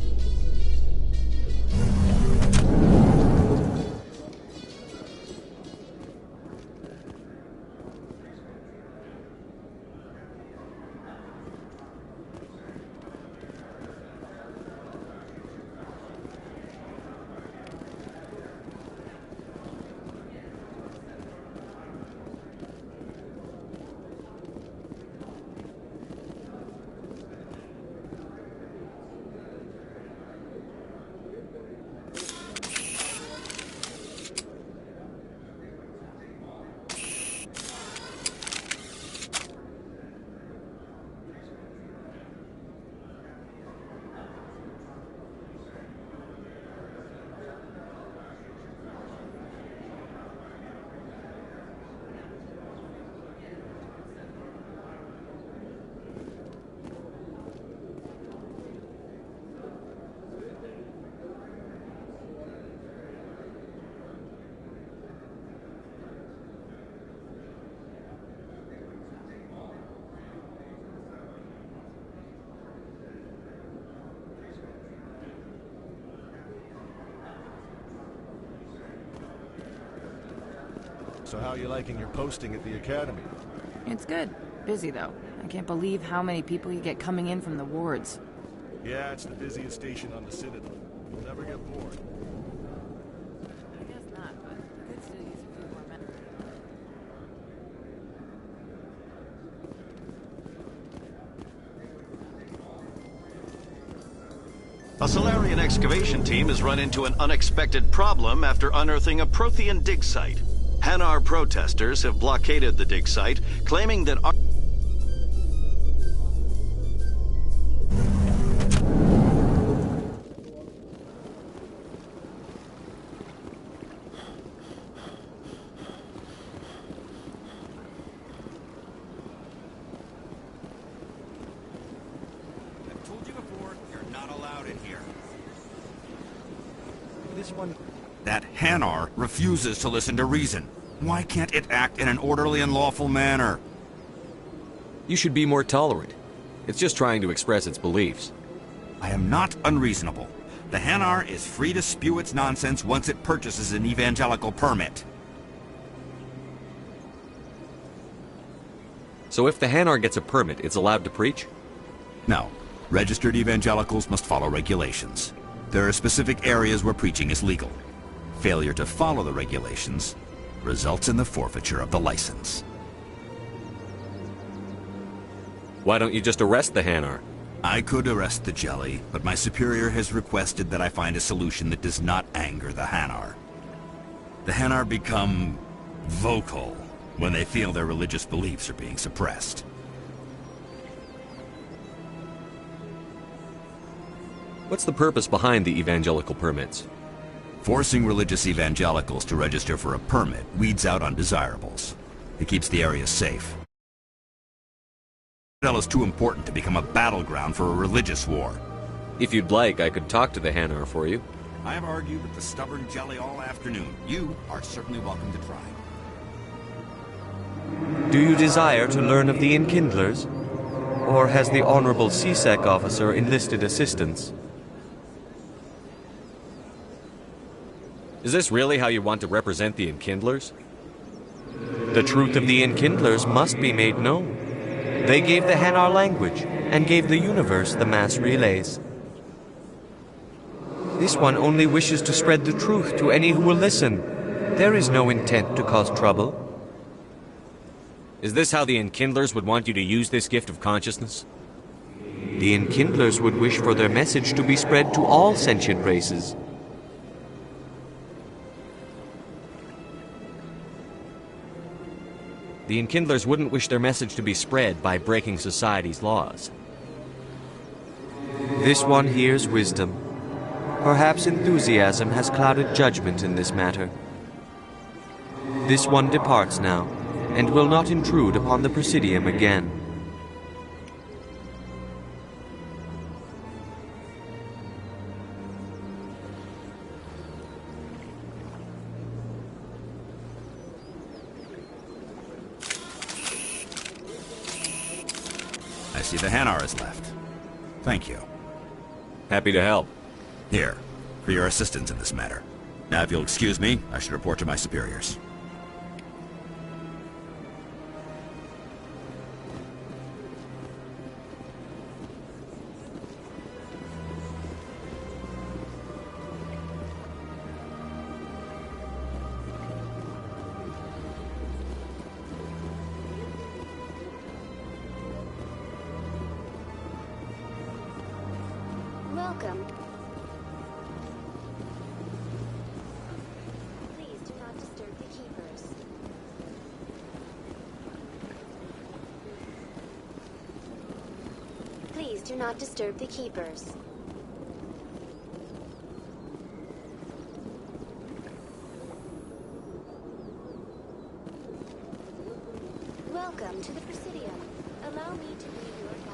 So how are you liking your posting at the academy? It's good. Busy, though. I can't believe how many people you get coming in from the wards. Yeah, it's the busiest station on the Citadel. You'll never get bored. I guess not, but I could still use a few more men. A Solarian excavation team has run into an unexpected problem after unearthing a Prothean dig site. Hanar protesters have blockaded the dig site, claiming that that Hanar refuses to listen to reason. Why can't it act in an orderly and lawful manner? You should be more tolerant. It's just trying to express its beliefs. I am not unreasonable. The Hanar is free to spew its nonsense once it purchases an evangelical permit. So if the Hanar gets a permit, it's allowed to preach? No. Registered evangelicals must follow regulations. There are specific areas where preaching is legal. Failure to follow the regulations results in the forfeiture of the license. Why don't you just arrest the Hanar? I could arrest the jelly, but my superior has requested that I find a solution that does not anger the Hanar. The Hanar become vocal when they feel their religious beliefs are being suppressed. What's the purpose behind the evangelical permits? Forcing religious evangelicals to register for a permit weeds out undesirables. It keeps the area safe. The Citadel is too important to become a battleground for a religious war. If you'd like, I could talk to the Hanar for you. I have argued with the stubborn jelly all afternoon. You are certainly welcome to try. Do you desire to learn of the Enkindlers? Or has the Honorable CSEC officer enlisted assistance? Is this really how you want to represent the Enkindlers? The truth of the Enkindlers must be made known. They gave the Hanar language, and gave the universe the mass relays. This one only wishes to spread the truth to any who will listen. There is no intent to cause trouble. Is this how the Enkindlers would want you to use this gift of consciousness? The Enkindlers would wish for their message to be spread to all sentient races. The Enkindlers wouldn't wish their message to be spread by breaking society's laws. This one hears wisdom. Perhaps enthusiasm has clouded judgment in this matter. This one departs now, and will not intrude upon the Presidium again. see the Hanar has left. Thank you. Happy to help. Here, for your assistance in this matter. Now, if you'll excuse me, I should report to my superiors. Welcome. Please do not disturb the keepers. Please do not disturb the keepers. Welcome to the Presidium. Allow me to be your guide.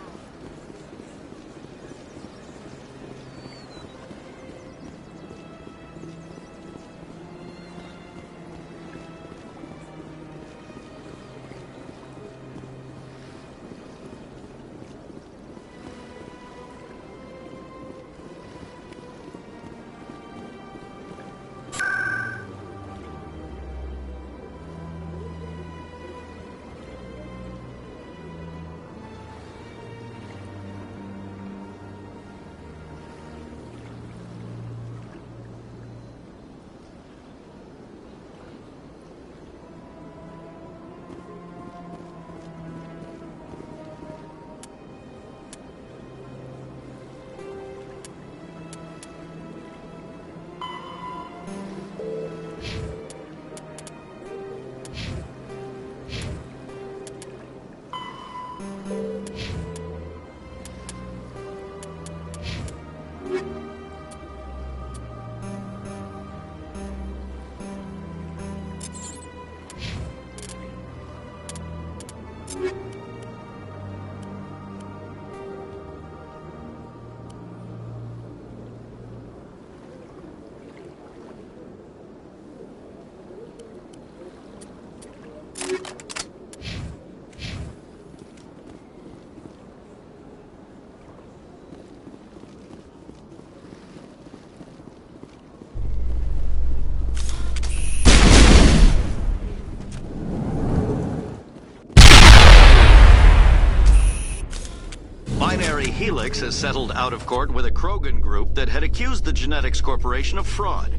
Binary Helix has settled out of court with a Krogan group that had accused the Genetics Corporation of fraud.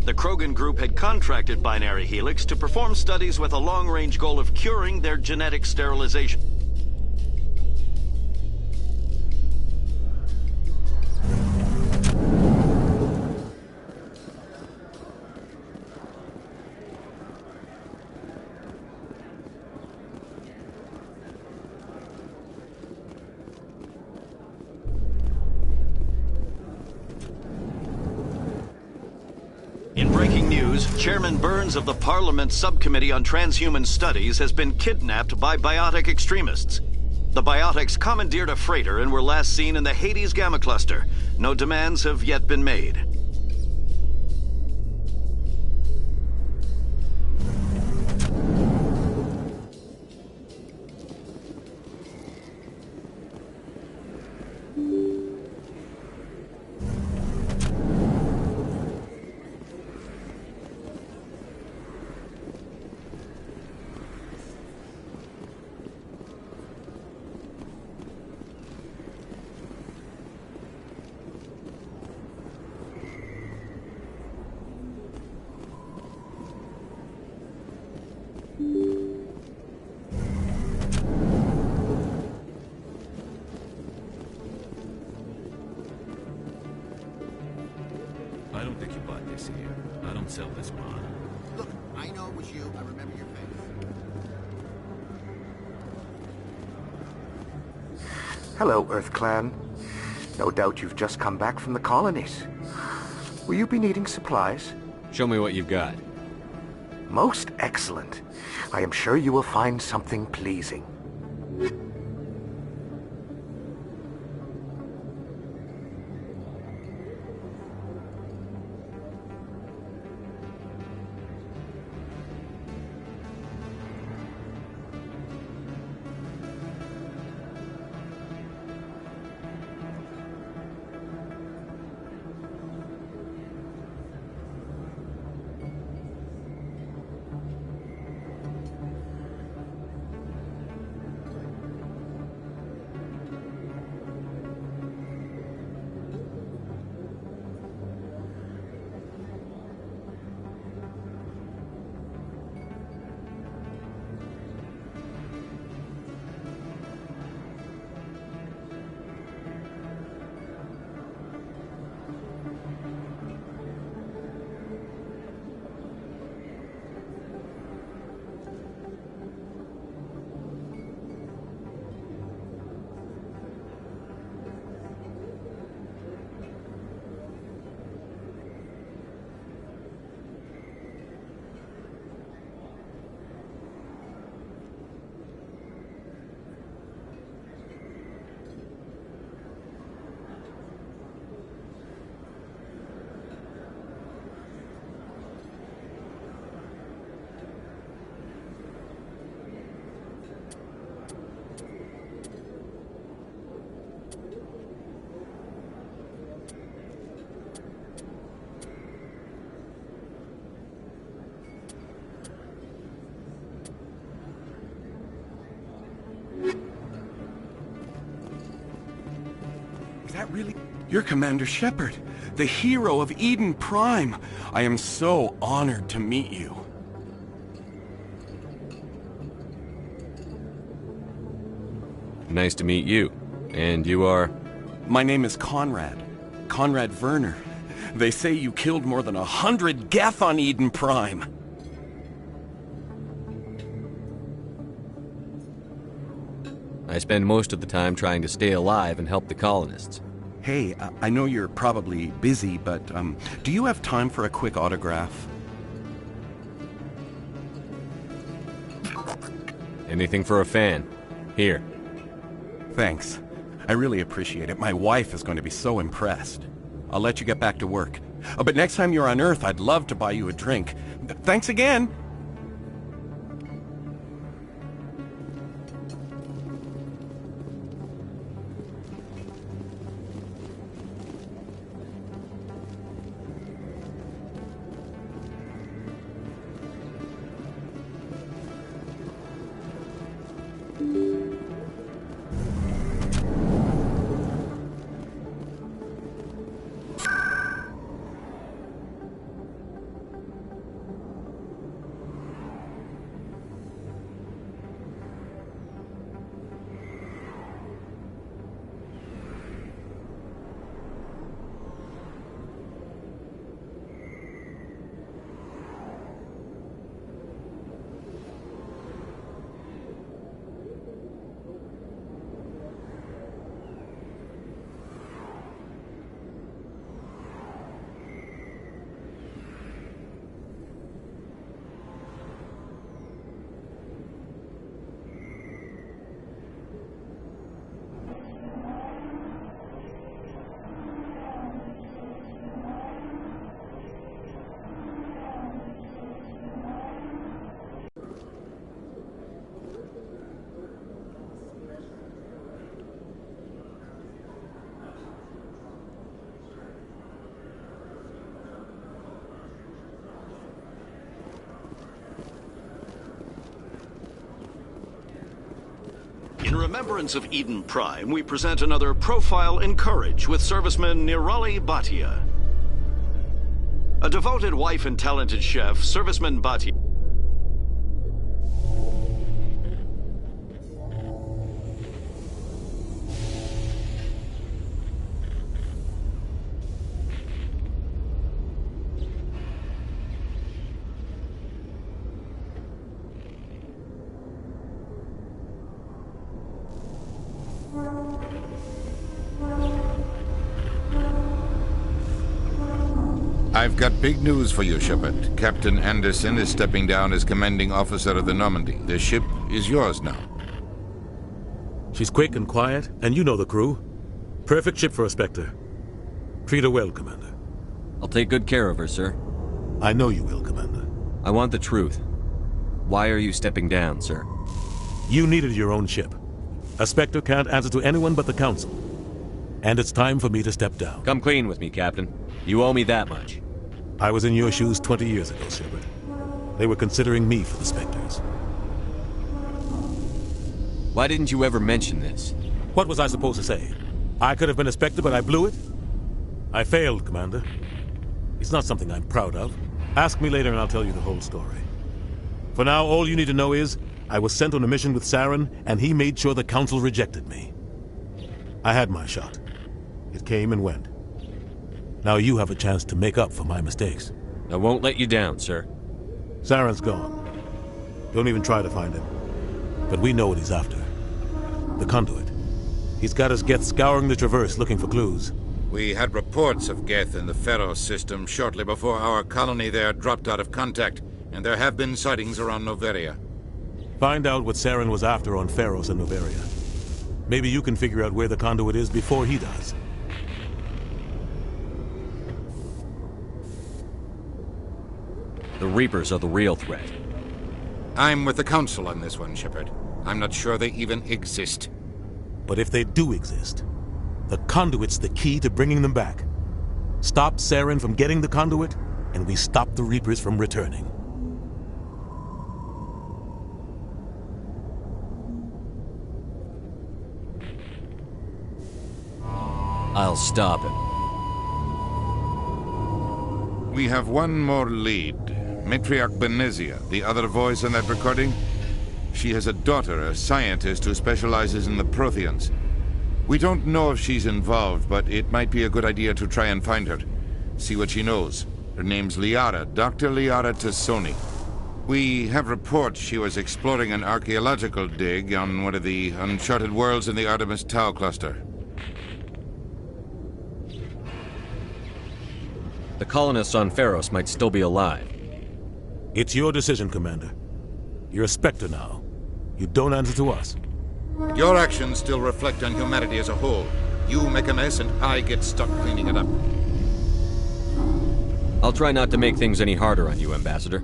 The Krogan group had contracted Binary Helix to perform studies with a long-range goal of curing their genetic sterilization. In breaking news, Chairman Burns of the Parliament Subcommittee on Transhuman Studies has been kidnapped by biotic extremists. The biotics commandeered a freighter and were last seen in the Hades Gamma Cluster. No demands have yet been made. I don't think you bought this here. I don't sell this mod. Look, I know it was you. I remember your face. Hello, Earth Clan. No doubt you've just come back from the colonies. Will you be needing supplies? Show me what you've got. Most excellent. I am sure you will find something pleasing. Is that really... You're Commander Shepard, the hero of Eden Prime. I am so honored to meet you. Nice to meet you. And you are? My name is Conrad. Conrad Werner. They say you killed more than 100 Geth on Eden Prime. I spend most of the time trying to stay alive and help the colonists. Hey, I know you're probably busy, but do you have time for a quick autograph? Anything for a fan. Here. Thanks. I really appreciate it. My wife is going to be so impressed. I'll let you get back to work. But next time you're on Earth, I'd love to buy you a drink. Thanks again! In remembrance of Eden Prime, we present another Profile in Courage with serviceman Nirali Bhatia. A devoted wife and talented chef, serviceman Bhatia I've got big news for you, Shepard. Captain Anderson is stepping down as commanding officer of the Normandy. The ship is yours now. She's quick and quiet, and you know the crew. Perfect ship for a Spectre. Treat her well, Commander. I'll take good care of her, sir. I know you will, Commander. I want the truth. Why are you stepping down, sir? You needed your own ship. A Spectre can't answer to anyone but the Council. And it's time for me to step down. Come clean with me, Captain. You owe me that much. I was in your shoes 20 years ago, Shepard. They were considering me for the Spectres. Why didn't you ever mention this? What was I supposed to say? I could have been a Spectre, but I blew it? I failed, Commander. It's not something I'm proud of. Ask me later and I'll tell you the whole story. For now, all you need to know is, I was sent on a mission with Saren, and he made sure the Council rejected me. I had my shot. It came and went. Now you have a chance to make up for my mistakes. I won't let you down, sir. Saren's gone. Don't even try to find him. But we know what he's after. The conduit. He's got his Geth scouring the Traverse looking for clues. We had reports of Geth in the Pharos system shortly before our colony there dropped out of contact, and there have been sightings around Noveria. Find out what Saren was after on Pharos and Noveria. Maybe you can figure out where the conduit is before he does. The Reapers are the real threat. I'm with the Council on this one, Shepard. I'm not sure they even exist. But if they do exist, the conduit's the key to bringing them back. Stop Saren from getting the conduit, and we stop the Reapers from returning. I'll stop him. We have one more lead. Matriarch Benezia, the other voice in that recording. She has a daughter, a scientist who specializes in the Protheans. We don't know if she's involved, but it might be a good idea to try and find her. See what she knows. Her name's Liara, Dr. Liara Tassoni. We have reports she was exploring an archaeological dig on one of the uncharted worlds in the Artemis Tau cluster. The colonists on Pharos might still be alive. It's your decision, Commander. You're a Spectre now. You don't answer to us. Your actions still reflect on humanity as a whole. You make a mess and I get stuck cleaning it up. I'll try not to make things any harder on you, Ambassador.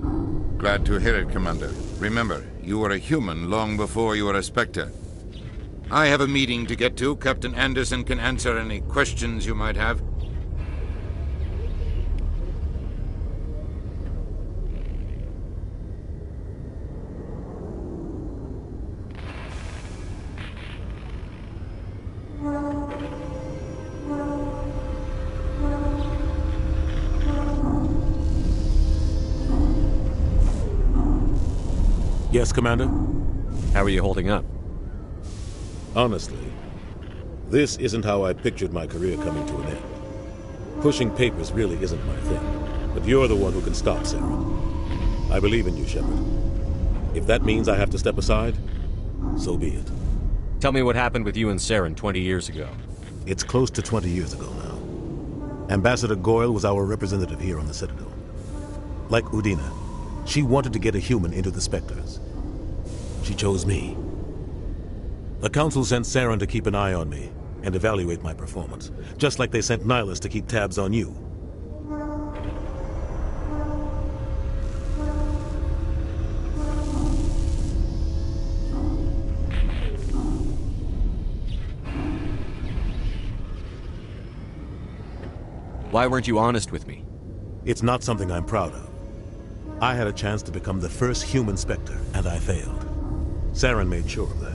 Glad to hear it, Commander. Remember, you were a human long before you were a Spectre. I have a meeting to get to. Captain Anderson can answer any questions you might have. Yes, Commander? How are you holding up? Honestly, this isn't how I pictured my career coming to an end. Pushing papers really isn't my thing, but you're the one who can stop Saren. I believe in you, Shepard. If that means I have to step aside, so be it. Tell me what happened with you and Saren 20 years ago. It's close to 20 years ago now. Ambassador Goyle was our representative here on the Citadel. Like Udina, she wanted to get a human into the Spectres. She chose me. The Council sent Saren to keep an eye on me and evaluate my performance, just like they sent Nihilus to keep tabs on you. Why weren't you honest with me? It's not something I'm proud of. I had a chance to become the first human Spectre, and I failed. Saren made sure of that.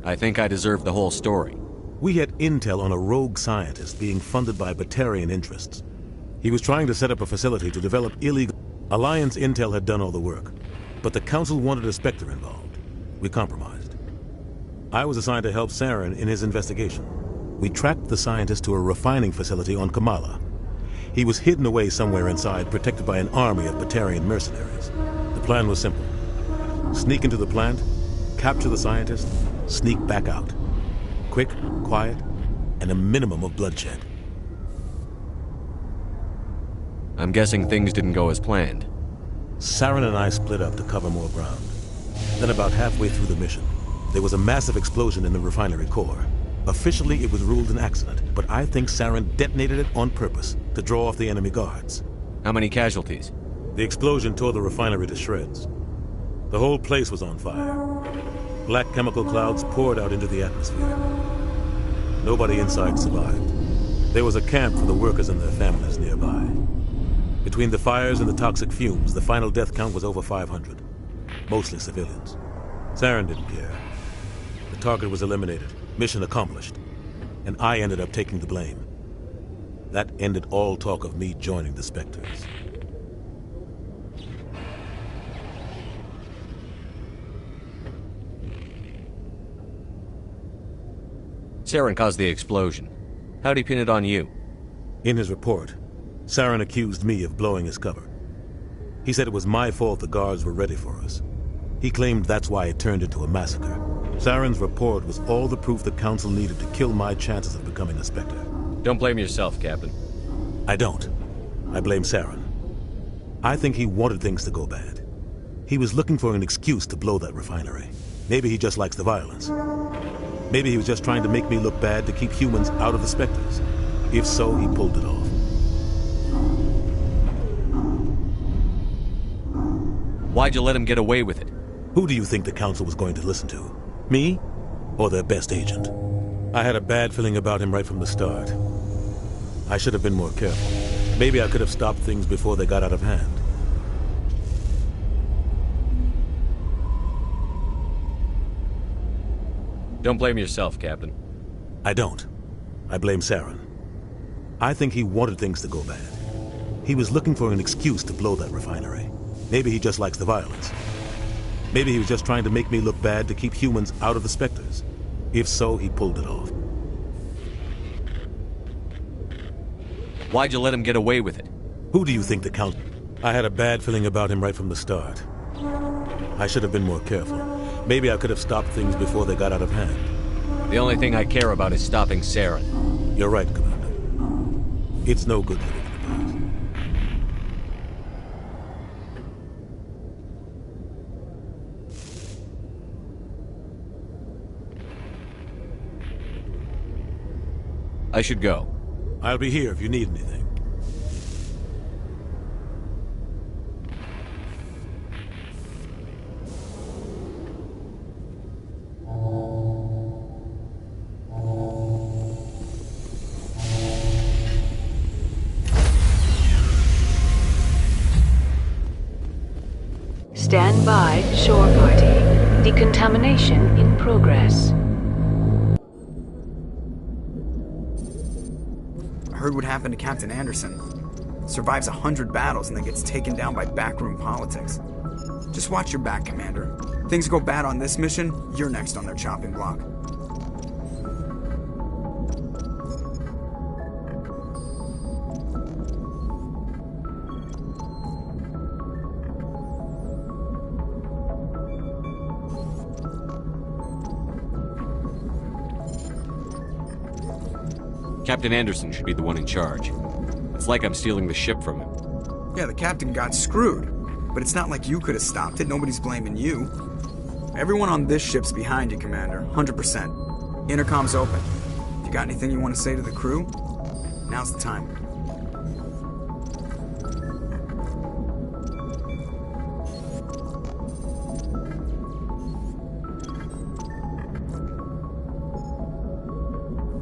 I think I deserve the whole story. We had intel on a rogue scientist being funded by Batarian interests. He was trying to set up a facility to develop illegal... Alliance intel had done all the work, but the Council wanted a Spectre involved. We compromised. I was assigned to help Saren in his investigation. We tracked the scientist to a refining facility on Kamala. He was hidden away somewhere inside, protected by an army of Batarian mercenaries. The plan was simple. Sneak into the plant, capture the scientist, sneak back out. Quick, quiet, and a minimum of bloodshed. I'm guessing things didn't go as planned. Saren and I split up to cover more ground. Then about halfway through the mission, there was a massive explosion in the refinery core. Officially, it was ruled an accident, but I think Saren detonated it on purpose to draw off the enemy guards. How many casualties? The explosion tore the refinery to shreds. The whole place was on fire. Black chemical clouds poured out into the atmosphere. Nobody inside survived. There was a camp for the workers and their families nearby. Between the fires and the toxic fumes, the final death count was over 500. Mostly civilians. Saren didn't care. The target was eliminated. Mission accomplished. And I ended up taking the blame. That ended all talk of me joining the Spectres. Saren caused the explosion. How'd he pin it on you? In his report, Saren accused me of blowing his cover. He said it was my fault the guards were ready for us. He claimed that's why it turned into a massacre. Saren's report was all the proof the Council needed to kill my chances of becoming a Spectre. Don't blame yourself, Captain. I don't. I blame Saren. I think he wanted things to go bad. He was looking for an excuse to blow that refinery. Maybe he just likes the violence. Maybe he was just trying to make me look bad to keep humans out of the Spectres. If so, he pulled it off. Why'd you let him get away with it? Who do you think the Council was going to listen to? Me? Or their best agent? I had a bad feeling about him right from the start. I should have been more careful. Maybe I could have stopped things before they got out of hand. Don't blame yourself, Captain. I don't. I blame Saren. I think he wanted things to go bad. He was looking for an excuse to blow that refinery. Maybe he just likes the violence. Maybe he was just trying to make me look bad to keep humans out of the Spectres. If so, he pulled it off. Why'd you let him get away with it? Who do you think the Count... I had a bad feeling about him right from the start. I should have been more careful. Maybe I could have stopped things before they got out of hand. The only thing I care about is stopping Saren. You're right, Commander. It's no good living in the past. I should go. I'll be here if you need anything. Stand by, shore party. Decontamination in progress. I heard what happened to Captain Anderson. Survives 100 battles and then gets taken down by backroom politics. Just watch your back, Commander. Things go bad on this mission, you're next on their chopping block. Captain Anderson should be the one in charge. It's like I'm stealing the ship from him. Yeah, the captain got screwed. But it's not like you could have stopped it. Nobody's blaming you. Everyone on this ship's behind you, Commander. 100%. Intercom's open. If you got anything you want to say to the crew, now's the time.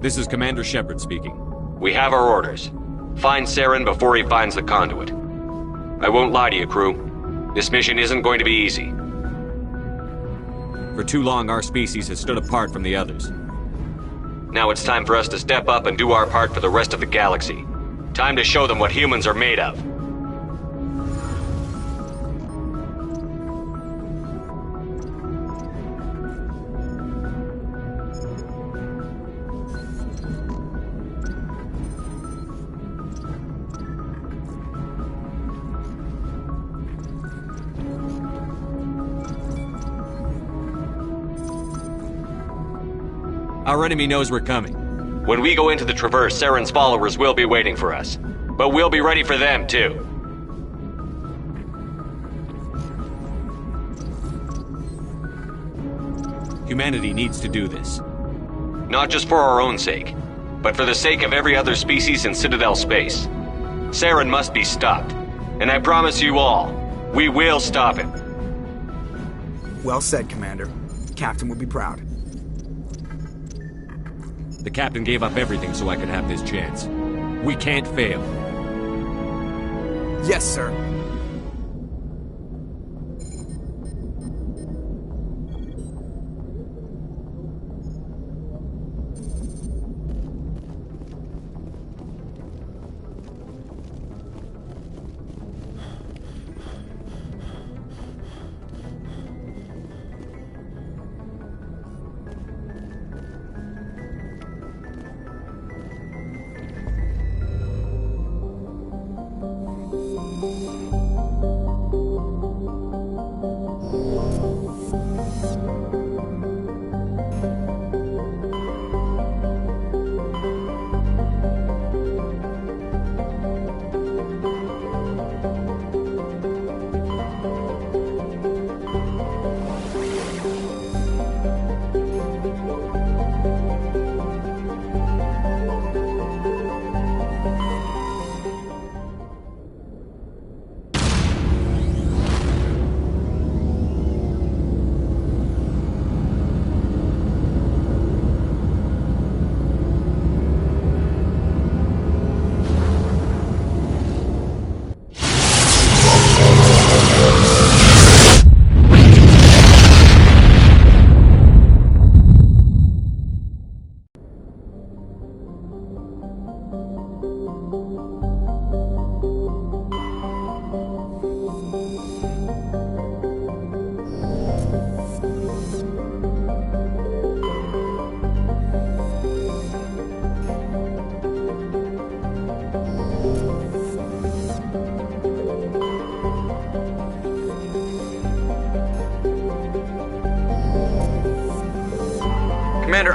This is Commander Shepard speaking. We have our orders. Find Saren before he finds the conduit. I won't lie to you, crew. This mission isn't going to be easy. For too long, our species has stood apart from the others. Now it's time for us to step up and do our part for the rest of the galaxy. Time to show them what humans are made of. Our enemy knows we're coming. When we go into the Traverse, Saren's followers will be waiting for us. But we'll be ready for them, too. Humanity needs to do this. Not just for our own sake, but for the sake of every other species in Citadel space. Saren must be stopped. And I promise you all, we will stop him. Well said, Commander. Captain would be proud. The captain gave up everything so I could have this chance. We can't fail. Yes, sir.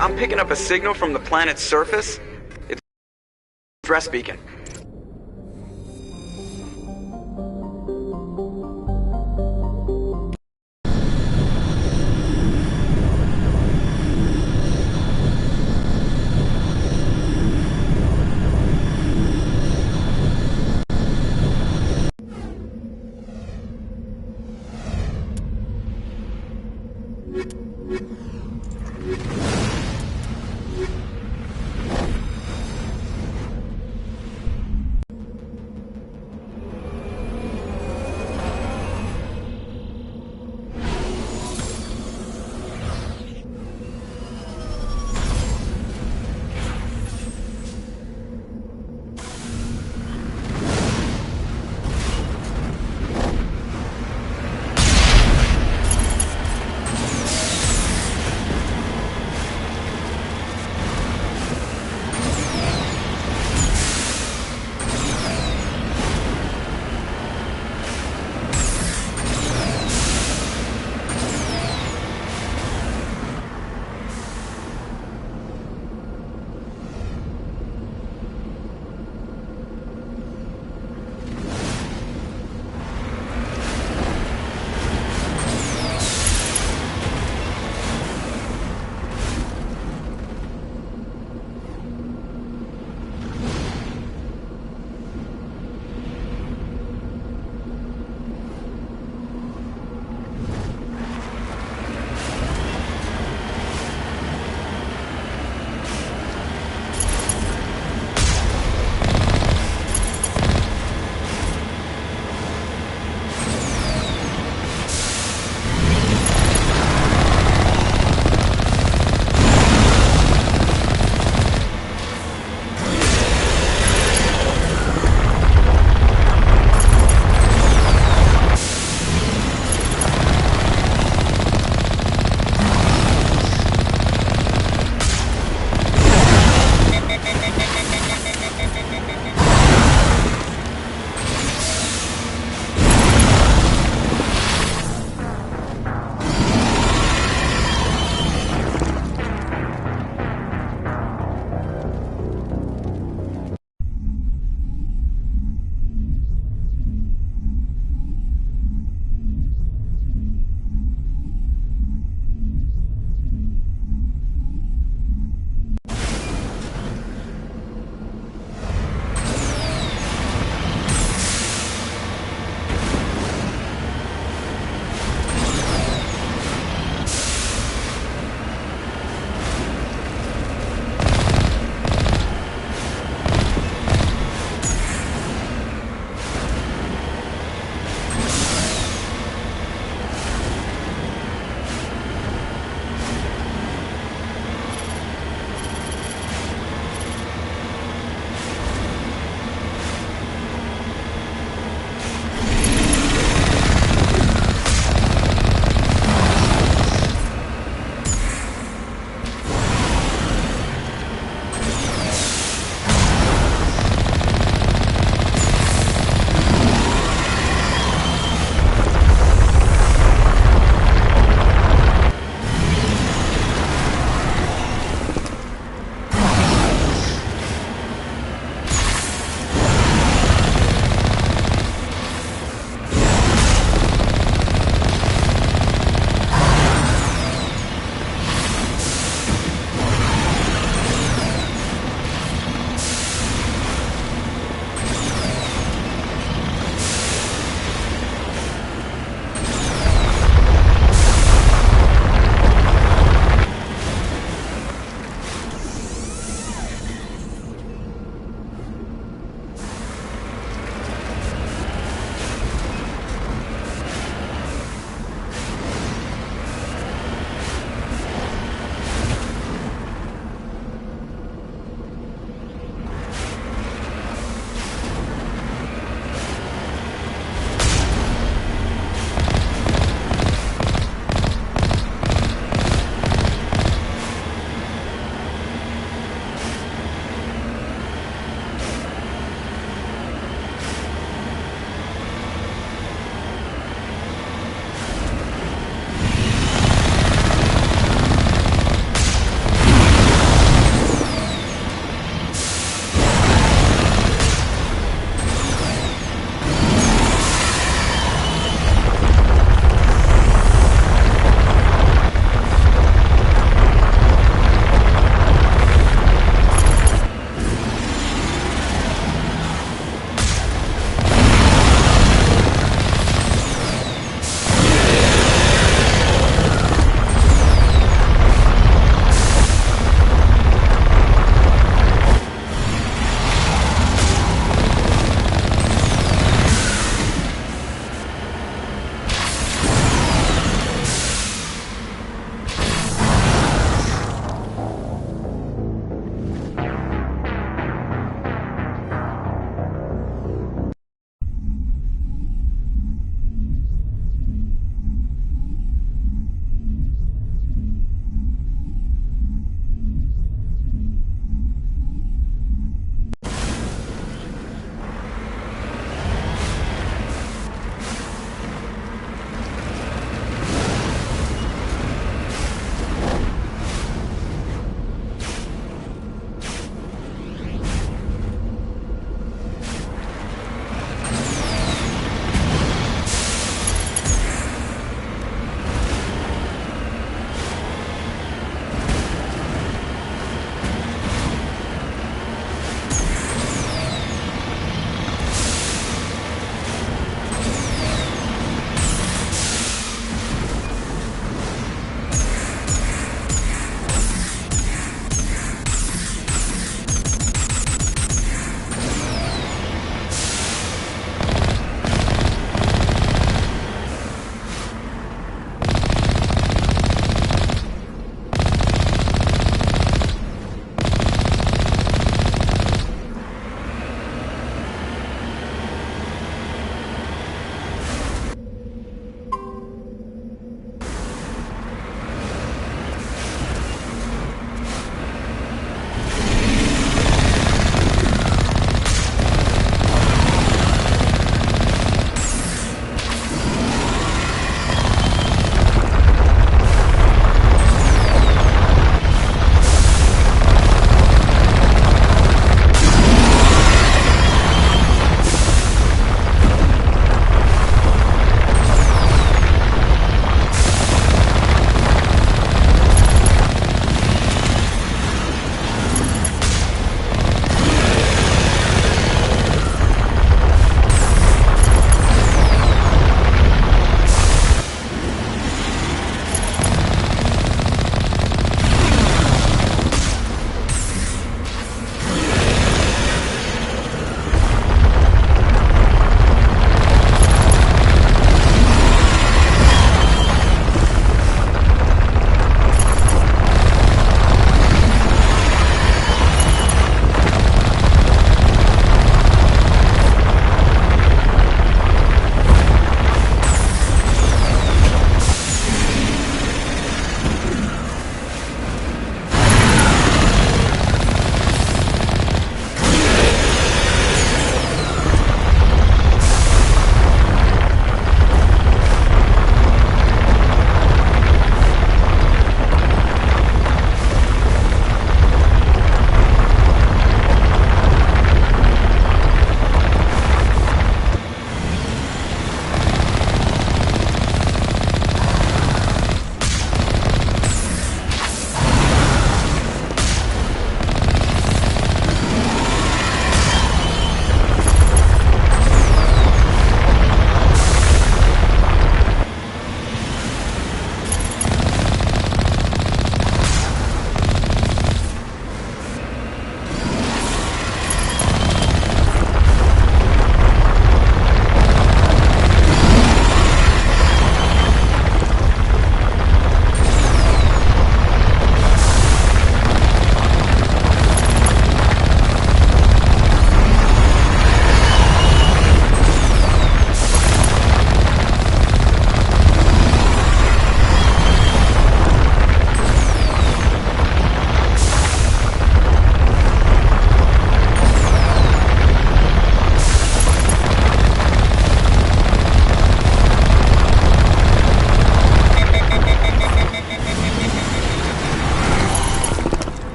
I'm picking up a signal from the planet's surface. It's a stress beacon.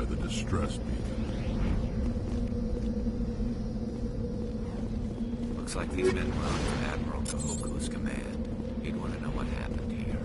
the distress beacon. Looks like these men were under Admiral Kahoku's command. He'd want to know what happened here.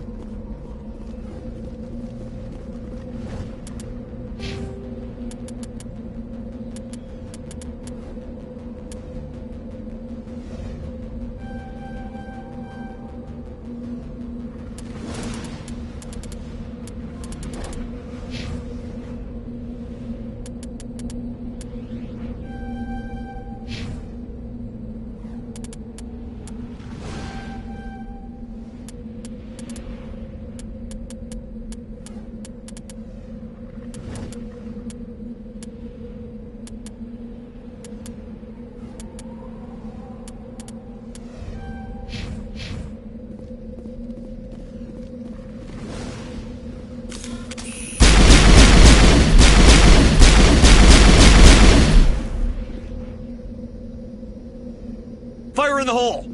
Fire in the hole!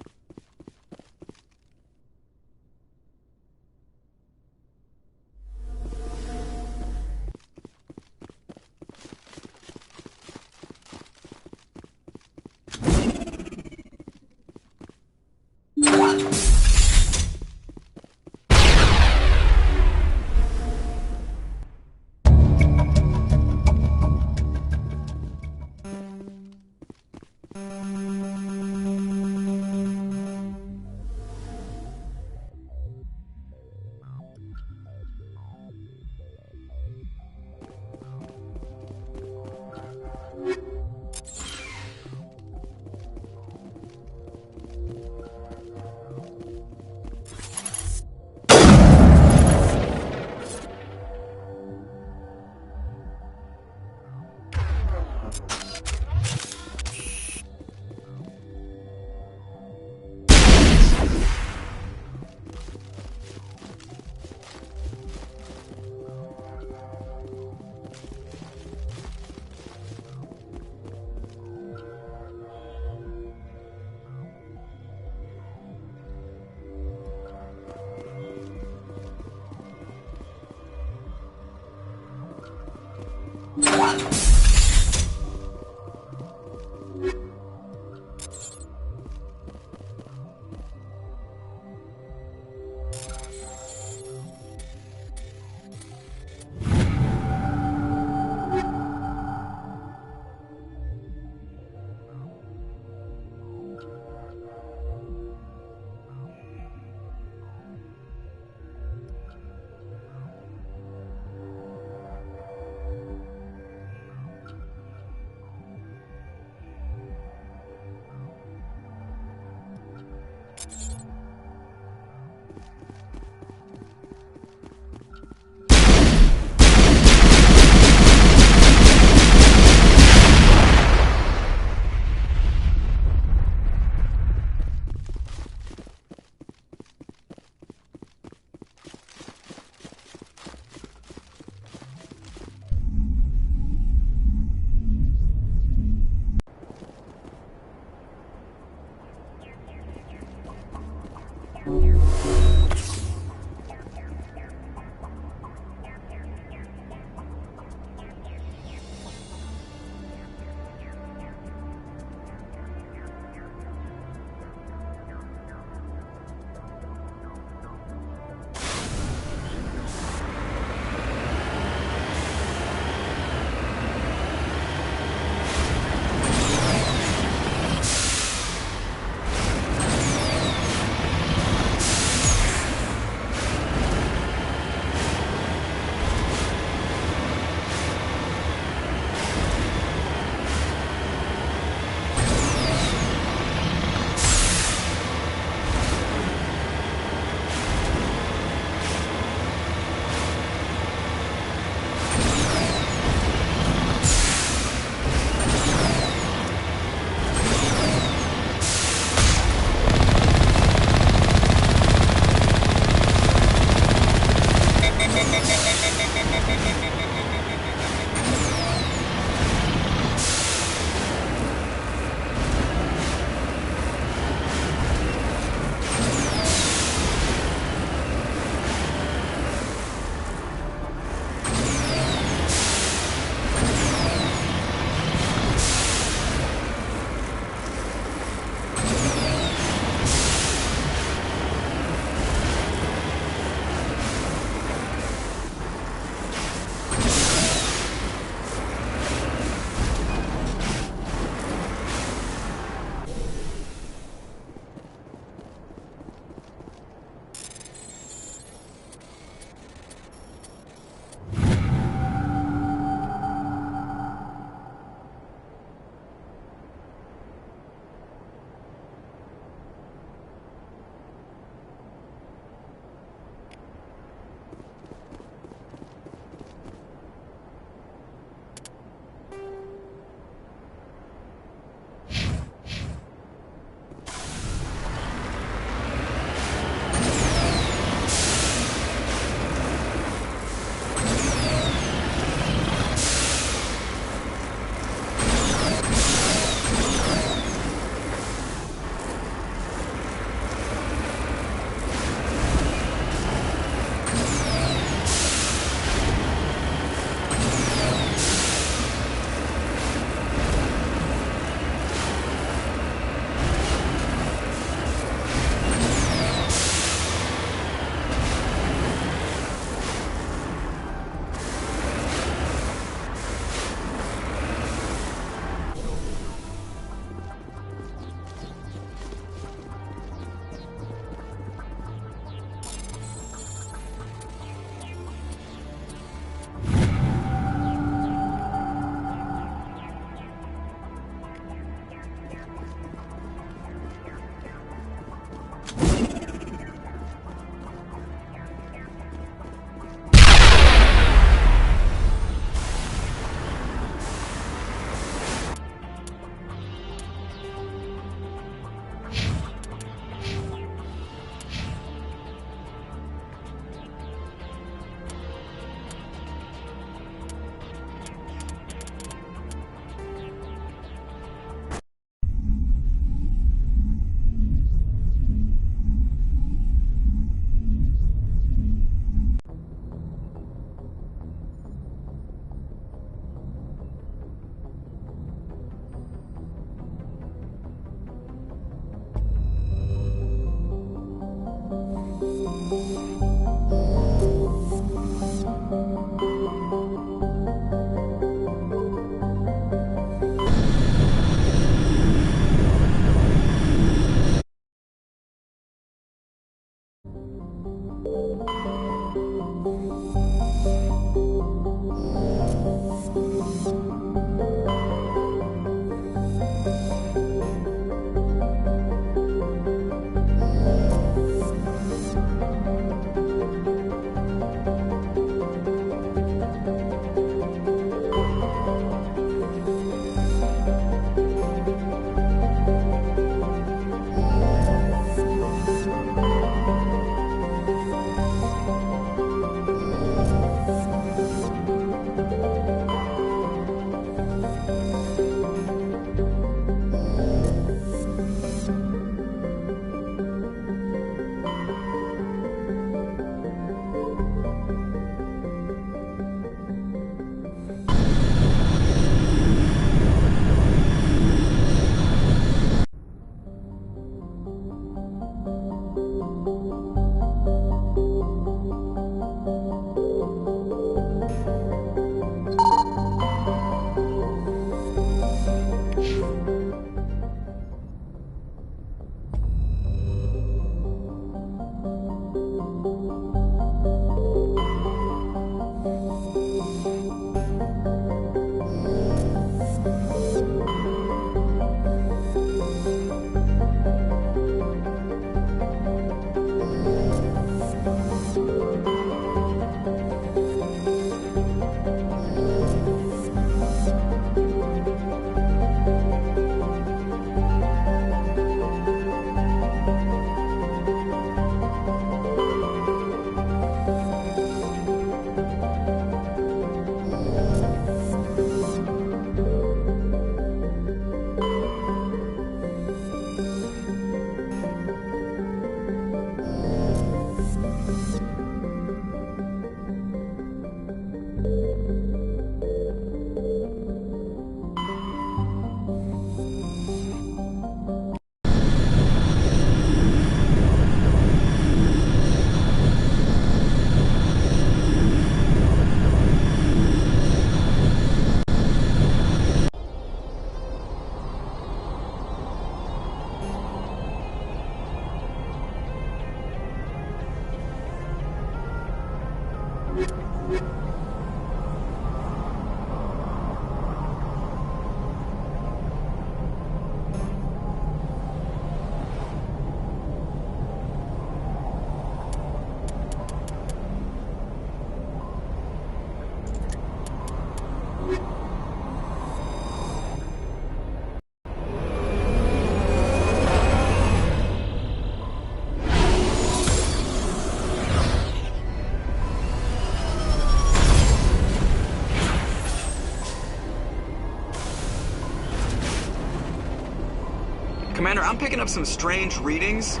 Commander, I'm picking up some strange readings.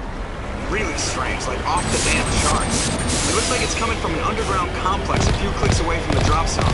Really strange, like off the damn charts. It looks like it's coming from an underground complex a few clicks away from the drop zone.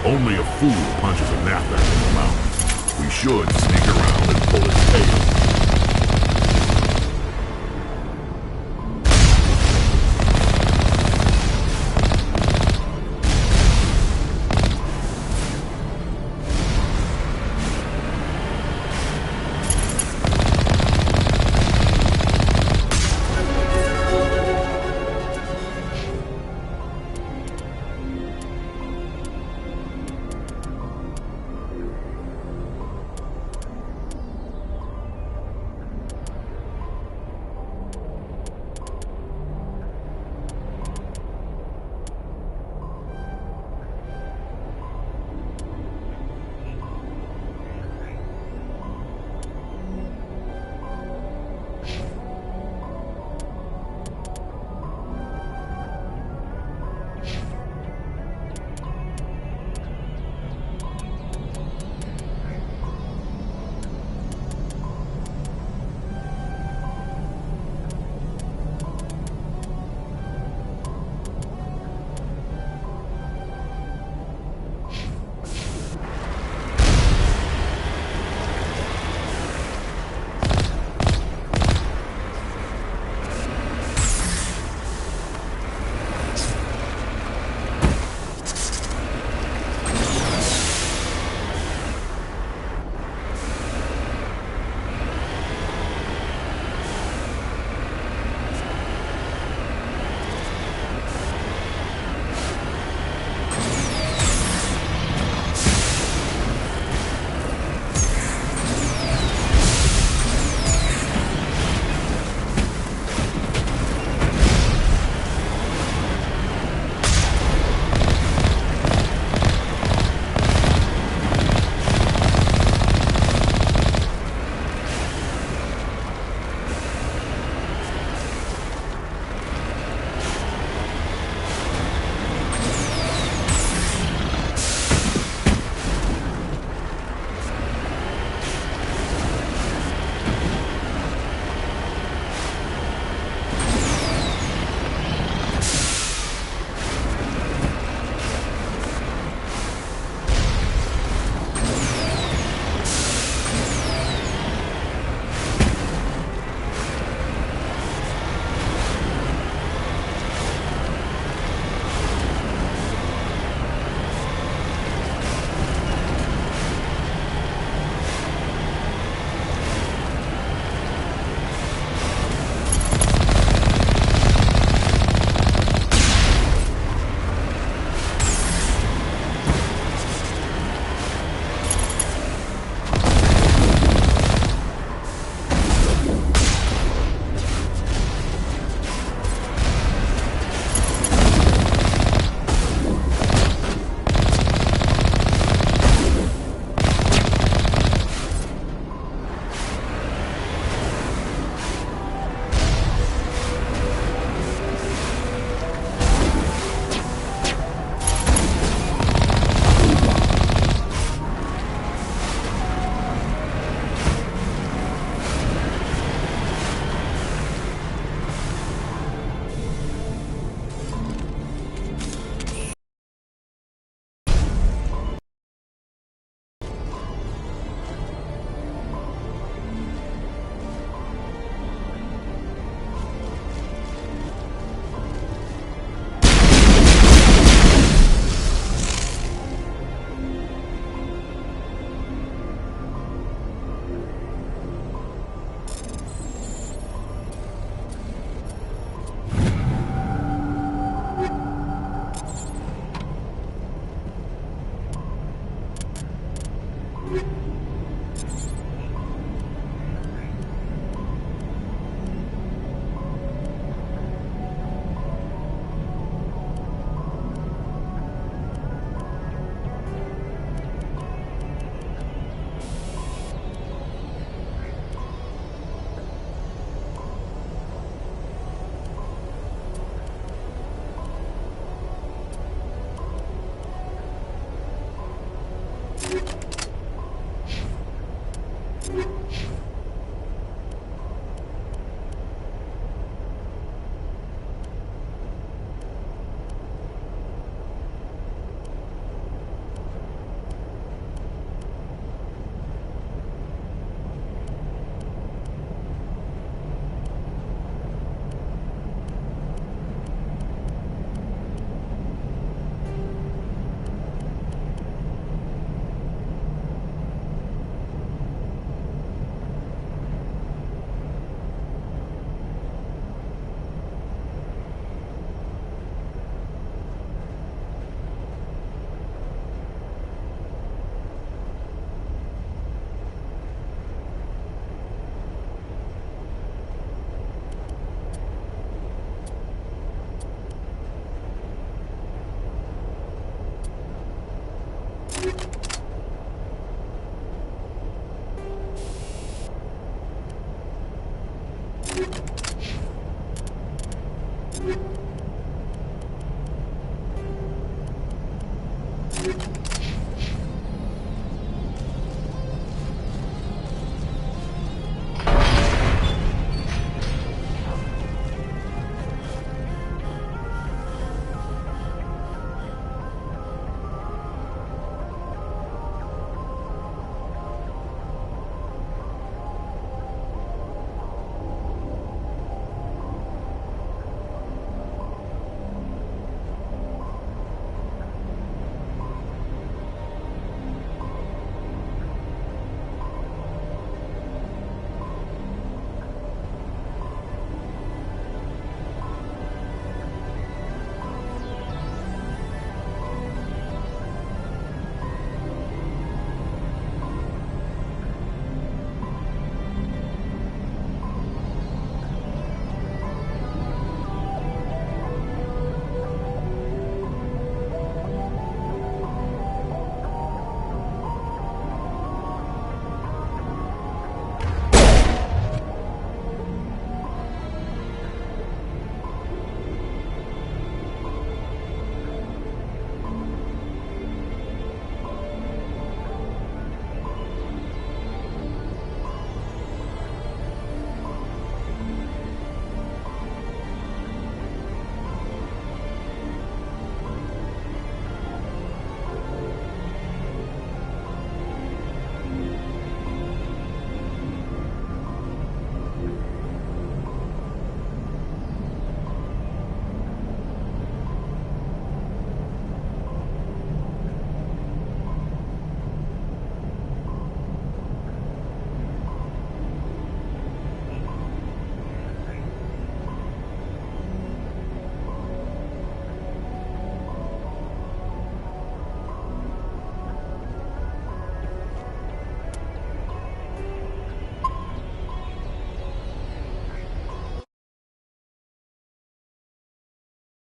Only a fool punches a knapsack in the mouth. We should sneak around and pull its tail.